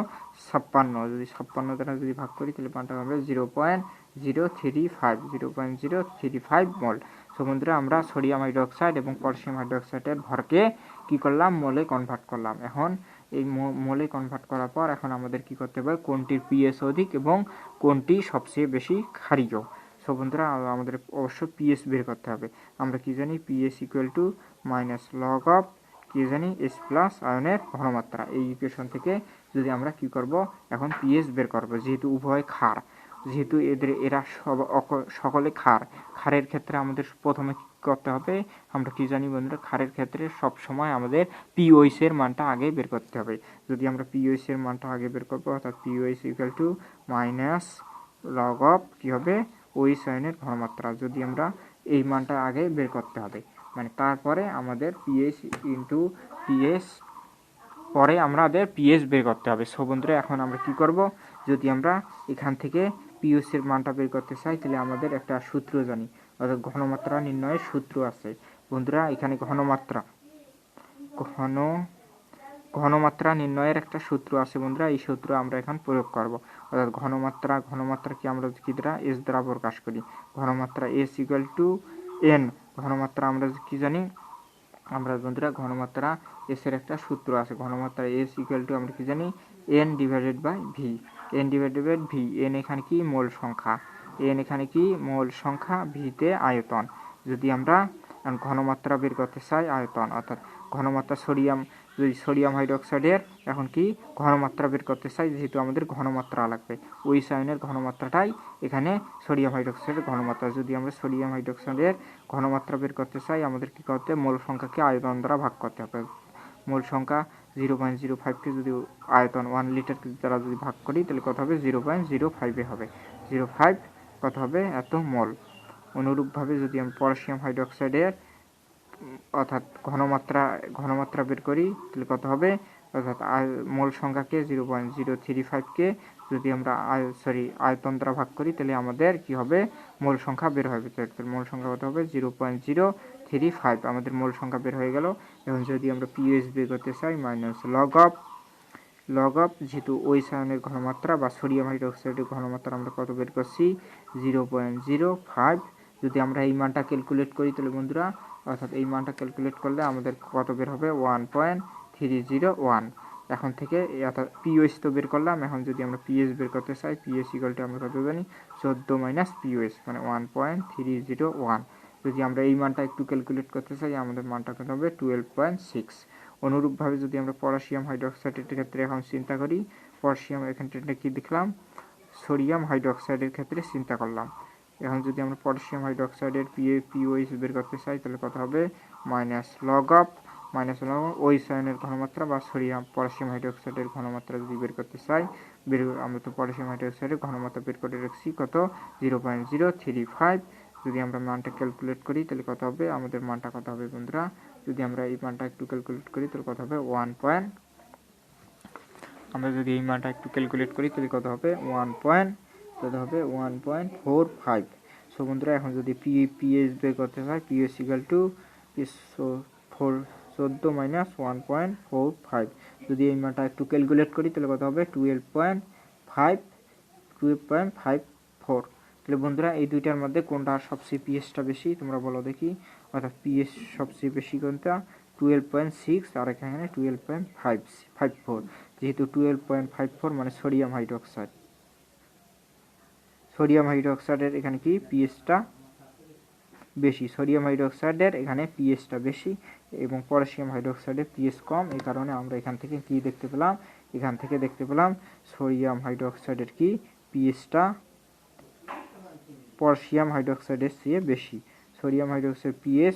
56, যদি 56 দ্বারা যদি ভাগ করি তাহলে মানটা হবে 0.035 মোল। সো বন্ধুরা আমরা সোডিয়াম হাইড্রোক্সাইড এবং পটাশিয়াম হাইড্রোক্সাইডের ভরকে কি করলাম, মোলে কনভার্ট করলাম। এখন এই মোলে কনভার্ট করার পর এখন আমাদের কি করতে হবে, কোনটির পিএস অধিক এবং কোনটি সবচেয়ে বেশি ক্ষারীয়। সো বন্ধুরা আমাদের অবশ্যই পিএস বের করতে হবে। আমরা কি জানি, PS equal to minus log of কি জানি এস প্লাস আয়নের ঘনমাত্রা। এই ইকুয়েশন থেকে যদি আমরা কি করব, এখন পিএস বের করব, যেহেতু উভয় ক্ষার, যেহেতু এরা সকলে ক্ষারের ক্ষেত্রে আমাদের প্রথমে কি করতে হবে, আমরা কি জানি বন্ধুরা, ক্ষারের ক্ষেত্রে সব সময় আমাদের পিওএইচ এর মানটা আগে বের করতে হবে। যদি আমরা পিওএইচ এর মানটা আগে বের করব, অর্থাৎ pOH equal to minus log of কি হবে, ওইচ আয়নের ঘনমাত্রা, যদি আমরা এই মানটা আগে বের করতে হবে, মানে তারপরে আমাদের পিএইচ ইন্টু পিএস, পরে আমাদের পিএস বের করতে হবে। সো বন্ধুরা এখন আমরা কি করব, যদি আমরা এখান থেকে পিএস এর মানটা বের করতে চাই তাহলে আমাদের একটা সূত্র জানি, অর্থাৎ ঘনমাত্রা নির্ণয়ের সূত্র আছে বন্ধুরা। এখানে ঘনমাত্রা নির্ণয়ের একটা সূত্র আছে বন্ধুরা, এই সূত্র আমরা এখন প্রয়োগ করব। অর্থাৎ ঘনমাত্রা কি আমরা কি দ্বারা, এস দ্বারা প্রকাশ করি। ঘনমাত্রা এস ইকুয়াল টু এন, ঘনমাত্রা আমরা কি জানি, আমরা বন্ধুরা ঘনমাত্রা এস এর একটা সূত্র আছে, ঘনমাত্রা এস ইকুয়াল টু আমরা কি জানি, N divided by V. N এখানে কি মোল সংখ্যা, ভিতে আয়তন। যদি আমরা ঘনমাত্রা বের করতে চাই আয়তন, অর্থাৎ ঘনমাত্রা সোডিয়াম হাইড্রোক্সাইডের এখন কি ঘনমাত্রা বের করতে চাই, যেহেতু আমাদের ঘনমাত্রা লাগবে, ওই আয়নের ঘনমাত্রাটাই এখানে সোডিয়াম হাইড্রোক্সাইডের ঘনমাত্রা। যদি আমরা সোডিয়াম হাইড্রোক্সাইডের ঘনমাত্রা বের করতে চাই, আমাদের কি করতে হবে, মোল সংখ্যাকে আয়তন দ্বারা ভাগ করতে হবে। মোল সংখ্যা 0.05কে যদি আয়তন 1 লিটার দ্বারা যদি ভাগ করি তাহলে কত হবে, 0.05 হবে, 05 কত হবে, এত মোল। অনুরূপভাবে যদি আমি পটাশিয়াম হাইড্রোক্সাইডের অর্থাৎ ঘনমাত্রা বের করি তাহলে কত হবে, অর্থাৎ মোল সংখ্যাকে 0.035কে যদি আমরা আয়তন দ্বারা ভাগ করি তাহলে আমাদের কি হবে, মোল সংখ্যা বের হবে। মোল সংখ্যা কত হবে, 0.035, আমাদের মোল সংখ্যা বের হয়ে গেল। এখন যদি আমরা পিএইচ বের করতে চাই, মাইনাস লগ অফ যেহেতু ওই আয়নের ঘনমাত্রা বা সোডিয়াম হাইড্রোক্সাইডের ঘনমাত্রা আমরা কত বের করছি, 0.05। যদি আমরা এই মানটা ক্যালকুলেট করি তাহলে বন্ধুরা, অর্থাৎ এই মানটা ক্যালকুলেট করলে আমাদের কত বের হবে, 1.301। এখন থেকে অর্থাৎ পিওএস তো বের করলাম, এখন যদি আমরা পিএস বের করতে চাই, পিএস ইকুয়াল টু আমরা কত জানি, 14 মাইনাস পিওএস মানে 1.301। যদি আমরা এই মানটা একটু ক্যালকুলেট করতে চাই, আমাদের মানটা কত হবে, 12.6। অনুরূপভাবে যদি আমরা পটাশিয়াম হাইড্রোক্সাইডের ক্ষেত্রে এখন চিন্তা করি, পটাশিয়াম এখানে কি দেখলাম, সোডিয়াম হাইড্রোক্সাইডের ক্ষেত্রে চিন্তা করলাম। এখন যদি আমরা পটাশিয়াম হাইড্রোক্সাইডের পিওএইচ বের করতে চাই তাহলে কত হবে, মাইনাস লগ অফ ওই আয়নের ঘনমাত্রা বা পটাশিয়াম হাইড্রোক্সাইডের ঘনমাত্রা যদি বের করতে চাই, আমরা তো পটাশিয়াম হাইড্রোক্সাইডের ঘনমাত্রা বের করে রাখছি কত, 0.035। যদি আমরা মানটা ক্যালকুলেট করি তাহলে কত হবে, আমাদের মানটা কত হবে বন্ধুরা, যদি আমরা এই মানটা একটু ক্যালকুলেট করি তাহলে কত হবে, আমরা যদি এই মানটা একটু ক্যালকুলেট করি তাহলে কত হবে, 1.45। সো বন্ধুরা এখন যদি পিএইচ বের করতে চাই, পিএইচ ইকুয়াল টু 14 মাইনাস 1.45, যদি এই মানটা একটু ক্যালকুলেট করি তাহলে কত হবে, 12.54। তাহলে বন্ধুরা এই দুইটার মধ্যে কোনটা সবচেয়ে পিএসটা বেশি তোমরা বলো দেখি। অর্থাৎ পিএস সবচেয়ে বেশি কোনটা, 12.6 আর এখানে 12.54। যেহেতু 12.54 মানে সোডিয়াম হাইড্রোক্সাইড, সোডিয়াম হাইড্রোক্সাইডের এখানে কি পিএসটা বেশি, সোডিয়াম হাইড্রোক্সাইডের এখানে পিএসটা বেশি এবং পটাশিয়াম হাইড্রোক্সাইডের পিএস কম। এই কারণে আমরা এখান থেকে কি দেখতে পেলাম, এখান থেকে দেখতে পেলাম সোডিয়াম হাইড্রোক্সাইডের কি পিএসটা পটাশিয়াম হাইড্রোক্সাইডের চেয়ে বেশি। সোডিয়াম হাইড্রোক্সাইড পিএস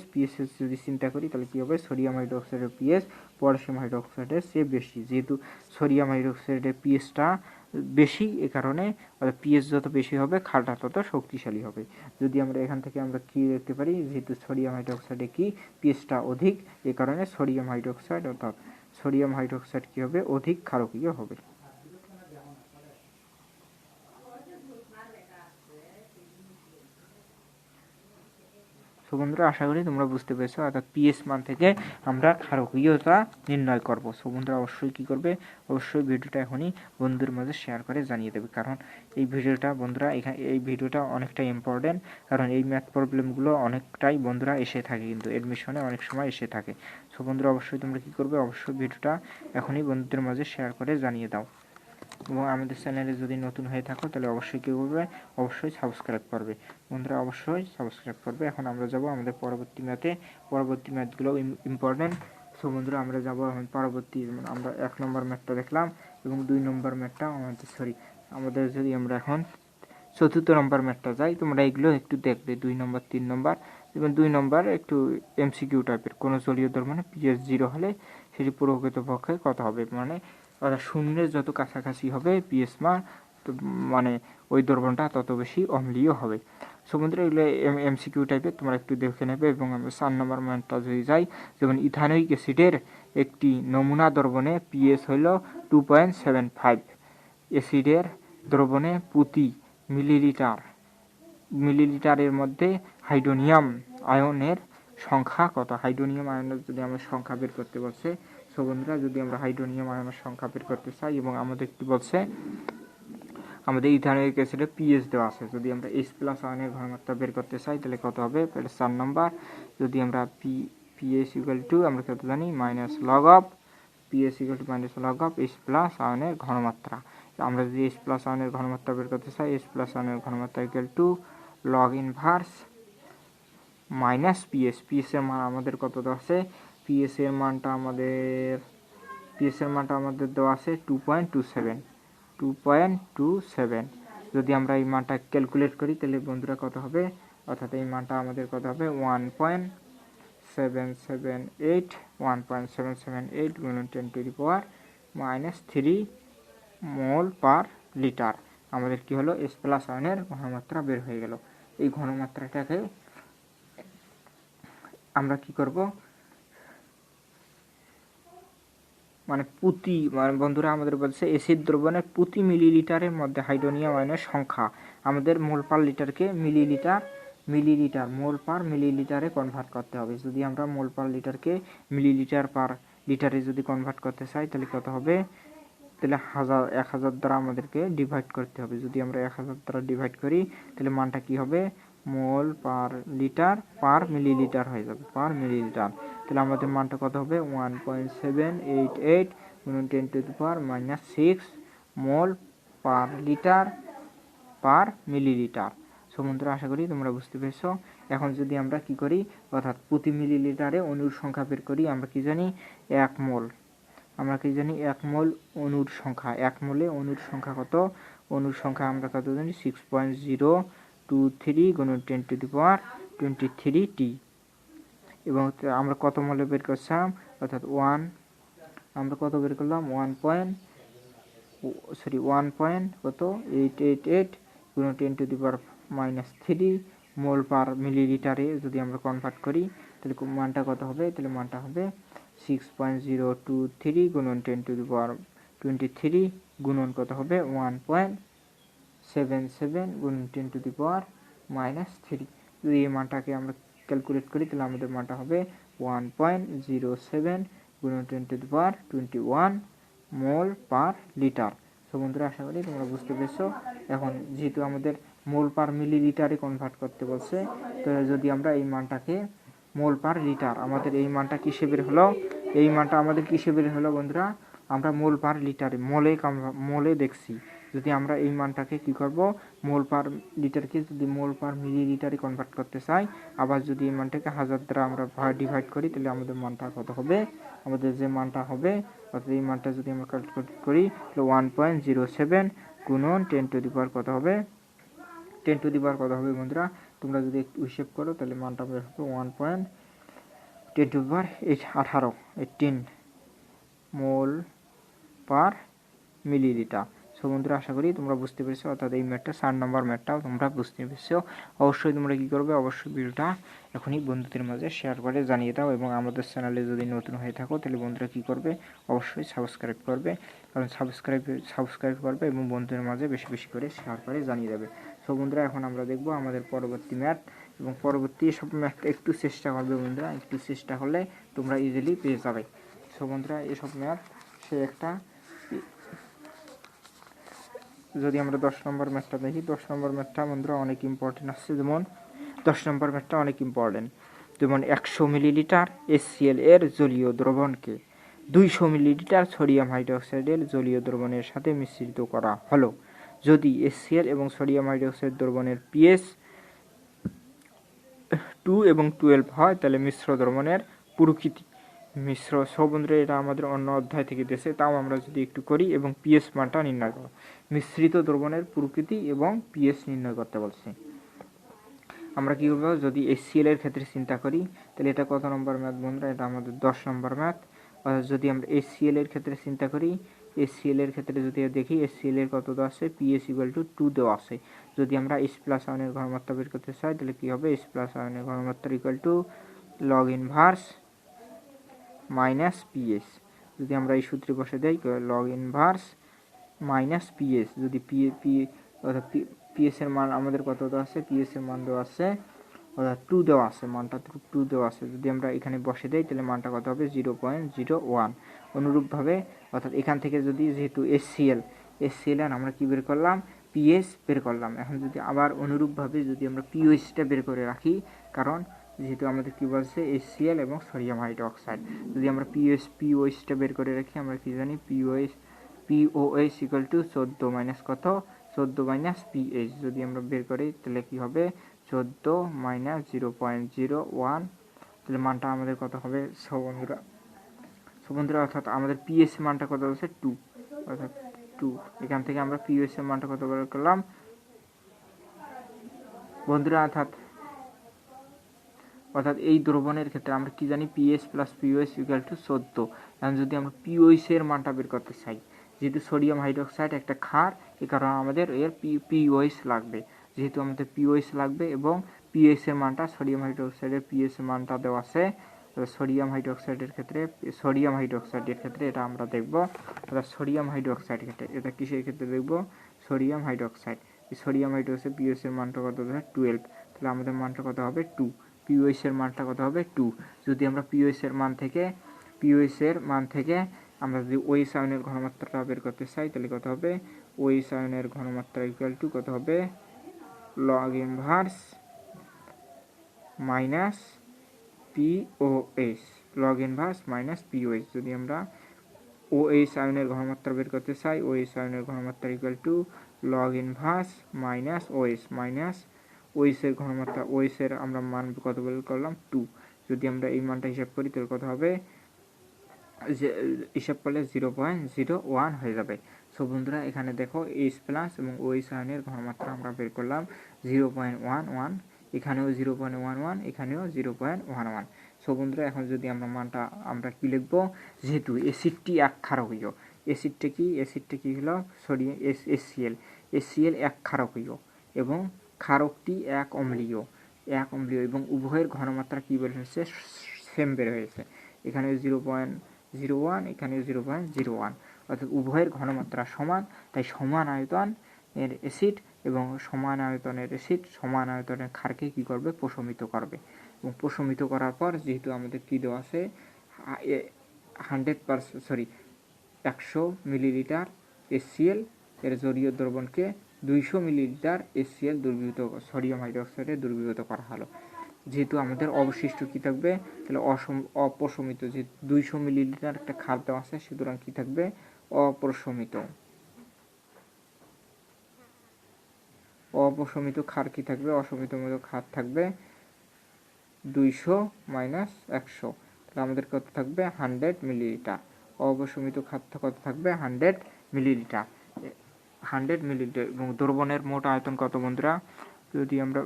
যদি চিন্তা করি তাহলে কী হবে, সোডিয়াম হাইড্রোক্সাইডের পিএস পটাশিয়াম হাইড্রোক্সাইডের চেয়ে বেশি। যেহেতু সোডিয়াম হাইড্রোক্সাইডের পিএসটা বেশি, এ কারণে পিএস যত বেশি হবে ক্ষারটা তত শক্তিশালী হবে। যদি আমরা এখান থেকে আমরা কি দেখতে পারি, যেহেতু সোডিয়াম হাইড্রোক্সাইডে কি পিএসটা অধিক, এ কারণে সোডিয়াম হাইড্রোক্সাইড অর্থাৎ সোডিয়াম হাইড্রোক্সাইড কী হবে, অধিক ক্ষারকীয় হবে। সো বন্ধুরা আশা করি তোমরা বুঝতে পেরেছো, অর্থাৎ পিএস মান থেকে আমরা ক্ষারকীয়তা নির্ণয় করব। সো বন্ধুরা অবশ্যই কী করবে, অবশ্যই ভিডিওটা এখনই বন্ধুদের মাঝে শেয়ার করে জানিয়ে দেবে, কারণ এই ভিডিওটা বন্ধুরা এই ভিডিওটা অনেকটাই ইম্পর্টেন্ট, কারণ এই ম্যাথ প্রবলেমগুলো অনেকটাই বন্ধুরা এসে থাকে, কিন্তু এডমিশনে অনেক সময় এসে থাকে। সো বন্ধুরা অবশ্যই তোমরা কী করবে, অবশ্যই ভিডিওটা এখনই বন্ধুদের মাঝে শেয়ার করে জানিয়ে দাও। এবং আমাদের চ্যানেলে যদি নতুন হয়ে থাকো তাহলে অবশ্যই কী করবে, অবশ্যই সাবস্ক্রাইব করবে। বন্ধুরা অবশ্যই সাবস্ক্রাইব করবে। এখন আমরা যাব আমাদের পরবর্তী ম্যাথগুলো ইম্পর্টেন্ট। সো বন্ধুরা আমরা যাব এখন পরবর্তী, আমরা 1 নম্বর ম্যাথটা দেখলাম এবং 2 নম্বর ম্যাথটা আমাদের যদি আমরা এখন 4th নম্বর ম্যাথটা যাই, তোমরা এগুলো একটু দেখবে, 2 নম্বর 3 নম্বর এবং 2 নম্বর একটু এমসিকিউ টাইপের। কোনো জলীয় দ্রবণে পিএইচ 0 হলে সেটি প্রকৃতপক্ষে কত হবে, মানে শূন্যের যত কাছাকাছি হবে পিএস মান, মানে ওই দ্রবণটা তত বেশি অম্লীয় হবে। সো বন্ধুরা এগুলো এমসিকিউ টাইপের, তোমরা একটু দেখে নেবে। এবং আমরা 4 নম্বর ম্যাথটা যদি যাই, যেমন ইথানোয়িক অ্যাসিডের একটি নমুনা দ্রবণে পিএস হইল 2.75, অ্যাসিডের দ্রবণে প্রতি মিলিলিটারের মধ্যে হাইড্রোনিয়াম আয়নের সংখ্যা কত। হাইড্রোনিয়াম আয়নের যদি আমরা সংখ্যা বের করতে বলছে, সো বন্ধুরা যদি আমরা হাইড্রোনিয়াম আয়নের সংখ্যা বের করতে চাই এবং আমাদের কি বলছে, আমাদের ইথানোয়িক অ্যাসিডের পিএইচ দেওয়া আছে, যদি আমরা H+ আয়নের ঘনমাত্রা বের করতে চাই তাহলে কত হবে, 4 নম্বর। যদি আমরা পিএইচ ইকুয়াল টু আমরা কত জানি, -log of pH equal to -log of H+ আয়নের ঘনমাত্রা। আমরা যদি H+ আয়নের ঘনমাত্রা বের করতে চাই, H+ আয়নের ঘনমাত্রা equal to log inverse minus PS. PS এর মান আমাদের কত দেওয়া আছে, পিএস এর মানটা আমাদের দেওয়া আছে 2.27। যদি আমরা এই মানটা ক্যালকুলেট করি তাহলে বন্ধুরা কত হবে, অর্থাৎ এই মানটা আমাদের কত হবে 1.778 গুণন 10⁻³ মোল পার লিটার। আমাদের কি হলো, H+ আয়নের ঘনমাত্রা বের হয়ে গেল। এই ঘনমাত্রাটাকে আমরা কি করব, মানে বন্ধুরা আমাদের বলছে এসিড দ্রবণের প্রতি মিলিলিটারের মধ্যে হাইড্রোনিয়াম আয়নের সংখ্যা, আমাদের মোল পার লিটারকে মোল পার মিলিলিটারে কনভার্ট করতে হবে। যদি আমরা মোল পার লিটারকে মিলিলিটার পার লিটারে যদি কনভার্ট করতে চাই তাহলে কত হবে, তাহলে 1000 দ্বারা আমাদেরকে ডিভাইড করতে হবে। যদি আমরা 1000 দ্বারা ডিভাইড করি তাহলে মানটা কি হবে, মোল পার লিটার পার মিলিলিটার হয়ে যাবে, পার মিলিলিটার। তাহলে আমাদের মানটা কত হবে, 1.788 গুণন 10⁻⁻6 mole per litre per millilitre. So বন্ধুরা আশা করি তোমরা বুঝতে পেরেছো। এখন যদি আমরা কি করি, অর্থাৎ প্রতি মিলিলিটারে অণুর সংখ্যা বের করি, আমরা কি জানি 1 মোল, অণুর সংখ্যা, 1 মোলে অণুর সংখ্যা কত, অণুর সংখ্যা আমরা কত জানি 6.023 গুণন 10⁻23t। এবং আমরা কত মোলে বের করছিলাম, অর্থাৎ আমরা কত বের করলাম 1.888 গুণন 10⁻³ মোল পার মিলিলিটারে যদি আমরা কনভার্ট করি তাহলে মানটা কত হবে, তাহলে মানটা হবে 6.023 গুণন 10⁻23 গুণন কত হবে 1.77 গুণন 10⁻³ যদি এই মানটাকে আমরা ক্যালকুলেট করি তাহলে আমাদের মানটা হবে 1.07 গুণন 10⁻21 মোল পার লিটার। সো বন্ধুরা আশা করি তোমরা বুঝতে পেরেছো। এখন যেহেতু আমাদের মোল পার মিলিলিটারে কনভার্ট করতে বলছে। তো যদি আমরা এই মানটাকে মোল পার লিটার, আমাদের এই মানটা কিসে বের হলো, এই মানটা আমাদের কিসে বের হলো বন্ধুরা, আমরা মোল পার লিটারে মোলে দেখছি। যদি আমরা এই মানটাকে কি করব, মোল পার লিটারকে যদি মোল পার মিলিলিটারে কনভার্ট করতে চাই, আবার যদি এই মানটাকে 1000 দ্বারা আমরা ডিভাইড করি, তাহলে আমাদের মানটা কত হবে, আমাদের যে মানটা হবে, অর্থাৎ এই মানটা যদি আমরা ক্যালকুলেট করি তাহলে 1.07 গুণন 10 টু দি পাওয়ার কত হবে, 10 টু দি পাওয়ার কত হবে বন্ধুরা, তোমরা যদি একটু হিসেব করো তাহলে মানটা বের হবে 1.10 to the power 18 mole per millilitre. So বন্ধুরা আশা করি তোমরা বুঝতে পেরেছো, অর্থাৎ এই ম্যাথটা 4 নম্বর ম্যাথটাও তোমরা বুঝতে পেরেছো। অবশ্যই তোমরা কী করবে, অবশ্যই ভিডিওটা এখনই বন্ধুদের মাঝে শেয়ার করে জানিয়ে দাও, এবং আমাদের চ্যানেলে যদি নতুন হয়ে থাকো তাহলে বন্ধুরা কী করবে, অবশ্যই সাবস্ক্রাইব করবে, কারণ সাবস্ক্রাইব করবে এবং বন্ধুদের মাঝে বেশি বেশি করে শেয়ার করে জানিয়ে দেবে। সো বন্ধুরা এখন আমরা দেখবো আমাদের পরবর্তী ম্যাথ, এবং পরবর্তী সব ম্যাথটা একটু চেষ্টা করবে বন্ধুরা, একটু চেষ্টা করলে তোমরা ইজিলি পেয়ে যাবে। সো বন্ধুরা এসব ম্যাথ সে একটা, যদি আমরা 10 নম্বর ম্যাথটা দেখি, 10 নম্বর ম্যাথটা বন্ধুরা অনেক ইম্পর্টেন্ট আসছে। যেমন 10 নম্বর ম্যাথটা অনেক ইম্পর্টেন্ট, যেমন 100 মিলিলিটার HCl এর জলীয় দ্রবণকে 200 মিলিলিটার সোডিয়াম হাইড্রোক্সাইডের জলীয় দ্রবণের সাথে মিশ্রিত করা হলো। যদি HCl এবং সোডিয়াম হাইড্রোক্সাইড দ্রবণের pH 2 এবং 12 হয়, তাহলে মিশ্র দ্রবণের প্রকৃতি সব বন্ধুরা এটা আমাদের অন্য অধ্যায় থেকে দিয়েছে, তাও আমরা যদি একটু করি, এবং পিএস মানটা নির্ণয় করো, মিশ্রিত দ্রবণের প্রকৃতি এবং পিএস নির্ণয় করতে বলছে। আমরা কী করবো, যদি HCl এর ক্ষেত্রে চিন্তা করি তাহলে এটা কত নম্বর ম্যাথ বন্ধুরা, এটা আমাদের 10 নম্বর ম্যাথ। যদি আমরা HCl এর ক্ষেত্রে চিন্তা করি, HCl এর ক্ষেত্রে যদি দেখি HCl এর কত দেওয়া আছে, pH = 2 দেওয়া আছে। যদি আমরা H+ আয়নের ঘনমাত্রা বের করতে চাই তাহলে কী হবে, H+ আয়নের ঘনমাত্রা = log ইনভার্স মাইনাস পিএস। যদি আমরা এই সূত্রে বসে দেই লগ ইনভার্স মাইনাস পিএস, যদি অর্থাৎ পিএস এর মান আমাদের কত দেওয়া আছে, পিএস এর মান দেওয়া আছে অর্থাৎ 2 দেওয়া আছে, মানটা 2 দেওয়া আছে। যদি আমরা এখানে বসে দেই তাহলে মানটা কত হবে, 0.01। অনুরূপভাবে অর্থাৎ এখান থেকে যদি যেহেতু HCl এর আমরা কি বের করলাম, পিএস বের করলাম। এখন যদি আবার অনুরূপভাবে যদি আমরা পিওএইচটা বের করে রাখি, কারণ যেহেতু আমাদের কী বলছে HCl এবং সোডিয়াম হাইড্রোক্সাইড, যদি আমরা পিওএইচটা বের করে রাখি, আমরা কি জানি পিওএইচ = 14 মাইনাস কত, 14 মাইনাস পিএইচ যদি আমরা বের করি তাহলে কি হবে, 14 মাইনাস 0.01, তাহলে মানটা আমাদের কত হবে, সো বন্ধুরা অর্থাৎ আমাদের পিএস মানটা কত হচ্ছে 2, অর্থাৎ 2। এখান থেকে আমরা পিএস এর মানটা কত বের করলাম বন্ধুরা, অর্থাৎ এই দ্রবণের ক্ষেত্রে আমরা কি জানি পিএস প্লাস পিওএইচ = 14। এখন যদি আমরা পিওএইচ এর মানটা বের করতে চাই, যেহেতু সোডিয়াম হাইড্রোক্সাইড একটা ক্ষার, এই কারণে আমাদের এর পিওএইচ লাগবে। যেহেতু আমাদের পিওএইচ লাগবে এবং পিএইচ এর মানটা সোডিয়াম হাইড্রোক্সাইডের পিএইচ এর মানটা দেওয়া আছে, সোডিয়াম হাইড্রোক্সাইডের ক্ষেত্রে এটা আমরা দেখব, অর্থাৎ সোডিয়াম হাইড্রোক্সাইড ক্ষেত্রে এটা কিসের ক্ষেত্রে দেখব, সোডিয়াম হাইড্রোক্সাইড। এই সোডিয়াম হাইড্রোক্সাইড পিওএইচ এর মানটা কত হবে, 12, তাহলে আমাদের মানটা কত হবে 2, পিওএইচ এর মানটা কত হবে 2। যদি আমরা পিওএইচ এর মান থেকে আমরা যদি ওএইচ আয়নের ঘনমাত্রাটা বের করতে চাই তাহলে কত হবে, ওএইচ আয়নের ঘনমাত্রা = কত হবে, log inverse minus pOH, log inverse minus pOH. যদি আমরা ওএইচ আয়নের ঘনমাত্রা বের করতে চাই, ওএইচ আয়নের ঘনমাত্রা = লগ ইনভার্স মাইনাস ওএইচ এর ঘনমাত্রা, ওএইচ এর আমরা মান কত বের করলাম 2। যদি আমরা এই মানটা হিসাব করি তাহলে কত হবে, হিসাব করলে 0.01 হয়ে যাবে। সো বন্ধুরা এখানে দেখো H+ এবং OH আয়নের ঘনমাত্রা আমরা বের করলাম 0.11, এখানেও 0.11, এখানেও 0.11। সো বন্ধুরা এখন যদি আমরা মানটা আমরা কি লিখবো, যেহেতু অ্যাসিডটি এক ক্ষারকীয়, অ্যাসিডটা কি হলো, সোডিয়াম HCl এক ক্ষারকীয় এবং ক্ষারকটি এক অম্লীয় এবং উভয়ের ঘনমাত্রা কি বের হয়েছে, সেম বের হয়েছে। এখানে 0.01, এখানে 0.01, অর্থাৎ উভয়ের ঘনমাত্রা সমান, তাই সমান আয়তন এর অ্যাসিড এবং সমান আয়তনের অ্যাসিড সমান আয়তনের ক্ষারকে কি করবে, প্রশমিত করবে। এবং প্রশমিত করার পর যেহেতু আমাদের কি দেওয়া আছে, 100 মিলিলিটার HCl এর জলীয় দ্রবণকে 200 মিলিলিটার HCl দ্রবীভূত সোডিয়াম হাইড্রোক্সাইডে দ্রবীভূত করা হলো। যেহেতু আমাদের অবশিষ্ট কি থাকবে, তাহলে অপশমিত, যে 200 মিলিলিটার একটা ক্ষার দেওয়া আছে, সুতরাং কি থাকবে, অপশমিত ক্ষার কি থাকবে, অশমিত ক্ষার থাকবে 200 মাইনাস 100, তাহলে আমাদের কত থাকবে 100 মিলিলিটার। অপশমিত ক্ষার কত থাকবে 100 মিলিলিটার। 100 মিলিলিটার। এবং দ্রবণের মোট আয়তন কত বন্ধুরা, যদি আমরা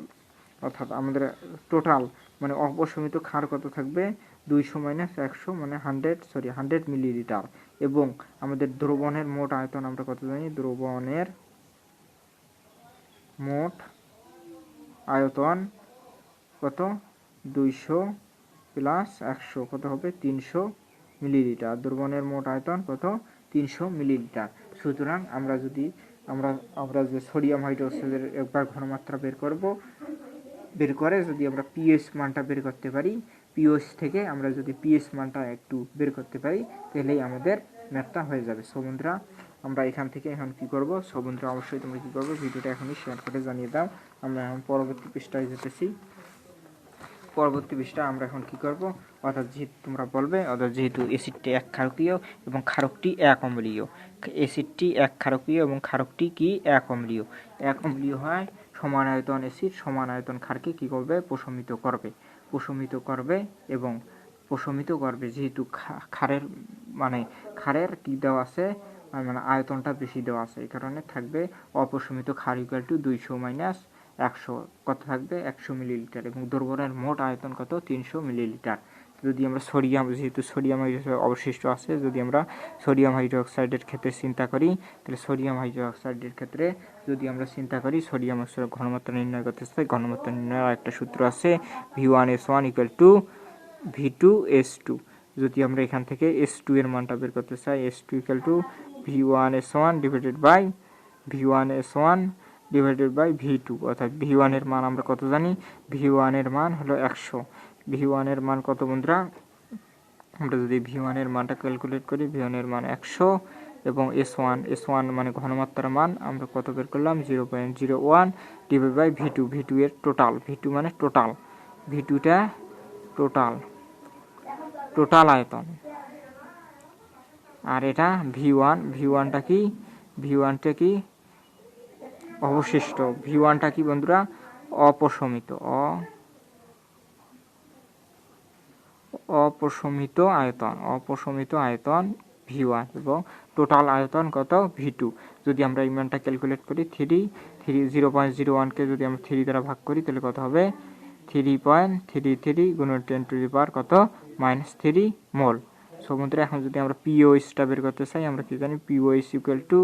অর্থাৎ আমাদের টোটাল মানে অপশমিত ক্ষার কত থাকবে 200 মাইনাস 100 মানে 100 মিলিলিটার। এবং আমাদের দ্রবণের মোট আয়তন আমরা কত জানি, দ্রবণের মোট আয়তন কত, 200 প্লাস 100 কত হবে 300 মিলিলিটার। দ্রবণের মোট আয়তন কত, 300 মিলিলিটার। সুতরাং আমরা যে সোডিয়াম হাইড্রোক্সাইডের একবার ঘনমাত্রা বের করে যদি আমরা পিএইচ মানটা বের করতে পারি, পিএইচ থেকে আমরা যদি পিএইচ মানটা একটু বের করতে পারি, তাহলেই আমাদের ম্যাথটা হয়ে যাবে। সো বন্ধুরা, আমরা এখান থেকে এখন কি করব, সো বন্ধুরা অবশ্যই তোমরা কি করবে, ভিডিওটা এখনই শেয়ার করে জানিয়ে দাও। আমরা এখন পরবর্তী পৃষ্ঠায় যেতেছি। পরবর্তী পৃষ্ঠা আমরা এখন কি করব, অর্থাৎ যেহেতু তোমরা বলবে, অর্থাৎ যেহেতু অ্যাসিডটি এক ক্ষারকীয় এবং ক্ষারকটি এক অম্লীয়, অ্যাসিডটি এক ক্ষারকীয় এবং ক্ষারকটি কি এক অম্লীয়, এক অম্লীয় হয় সমান আয়তন অ্যাসিড সমান আয়তন ক্ষারকে কি করবে, প্রশমিত করবে এবং প্রশমিত করবে। যেহেতু ক্ষারের কি দেওয়া আছে, মানে আয়তনটা বেশি দেওয়া আছে, এই কারণে থাকবে অপ্রশমিত ক্ষার ইকুয়াল টু 200 মাইনাস 100 কত থাকবে 100 মিলিলিটার। এবং দ্রবণের মোট আয়তন কত, 300 মিলিলিটার। যদি আমরা যেহেতু সোডিয়াম হাইড্রোক্সাইড অবশিষ্ট আছে, যদি আমরা সোডিয়াম হাইড্রোক্সাইডের ক্ষেত্রে চিন্তা করি, তাহলে সোডিয়াম হাইড্রোক্সাইডের ক্ষেত্রে যদি আমরা চিন্তা করি, সোডিয়াম অক্সাইডের ঘনমাত্রা নির্ণয় করতে চাই, ঘনমাত্রা নির্ণয়ের একটা সূত্র আছে, V1S1 ইকুয়াল টু V2S2। যদি আমরা এখান থেকে S2 এর মানটা বের করতে চাই, S2 equal to V1S1 divided by V2, অর্থাৎ V1 এর মান আমরা কত জানি, V1 এর মান হলো 100। V1 এর মান কত বন্ধুরা, আমরা যদি V1 এর মানটা ক্যালকুলেট করি, V1 এর মান 100 এবং S1 মানে ঘনমাত্রার মান আমরা কত বের করলাম, 0.01 ডিভাইড বাই V2 এর টোটাল, V2 মানে টোটাল, V2টা টোটাল আয়তন, আর এটা V1টা কি অবশিষ্ট, V1টা কি বন্ধুরা, অপশমিত আয়তন V1 এবং টোটাল আয়তন কত, V2। যদি আমরা এই মানটা ক্যালকুলেট করি, 0.01কে যদি আমরা 3 দ্বারা ভাগ করি, তাহলে কত হবে 3.33 গুণন 10 টু দি পাওয়ার কত, -3 মোল। সো বন্ধুরা, এখন যদি আমরা পিওএইচটা বের করতে চাই, আমরা কি জানি, pOH equal to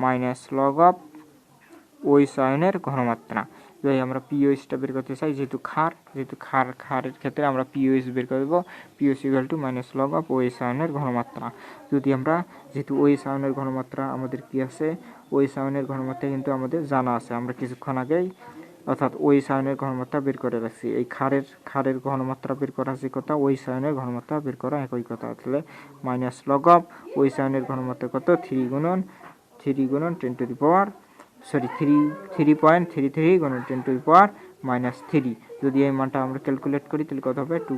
minus log of OH আয়নের ঘনমাত্রা। যদি আমরা পিওএইচটা বের করতে চাই, যেহেতু ক্ষারের ক্ষেত্রে আমরা পিওএইচ বের করে দেবো, pOH equal to minus log of OH আয়নের ঘনমাত্রা। যদি আমরা যেহেতু ওএইচ আয়নের ঘনমাত্রা আমাদের কি আছে, ওএইচ আয়নের ঘনমাত্রা কিন্তু আমাদের জানা আছে, আমরা কিছুক্ষণ আগেই অর্থাৎ ওএইচ আয়নের ঘনমাত্রা বের করে রাখছি। এই ক্ষারের ঘনমাত্রা বের করা যে কথা, ওএইচ আয়নের ঘনমাত্রা বের করা একই কথা। তাহলে মাইনাস লগ অফ ওএইচ আয়নের ঘনমাত্রা কত, 3 গুণন 10 টু দি পাওয়ার 3.33 গুণন 10 টু দি পাওয়ার -3। যদি এই মানটা আমরা ক্যালকুলেট করি, তাহলে কত হবে 2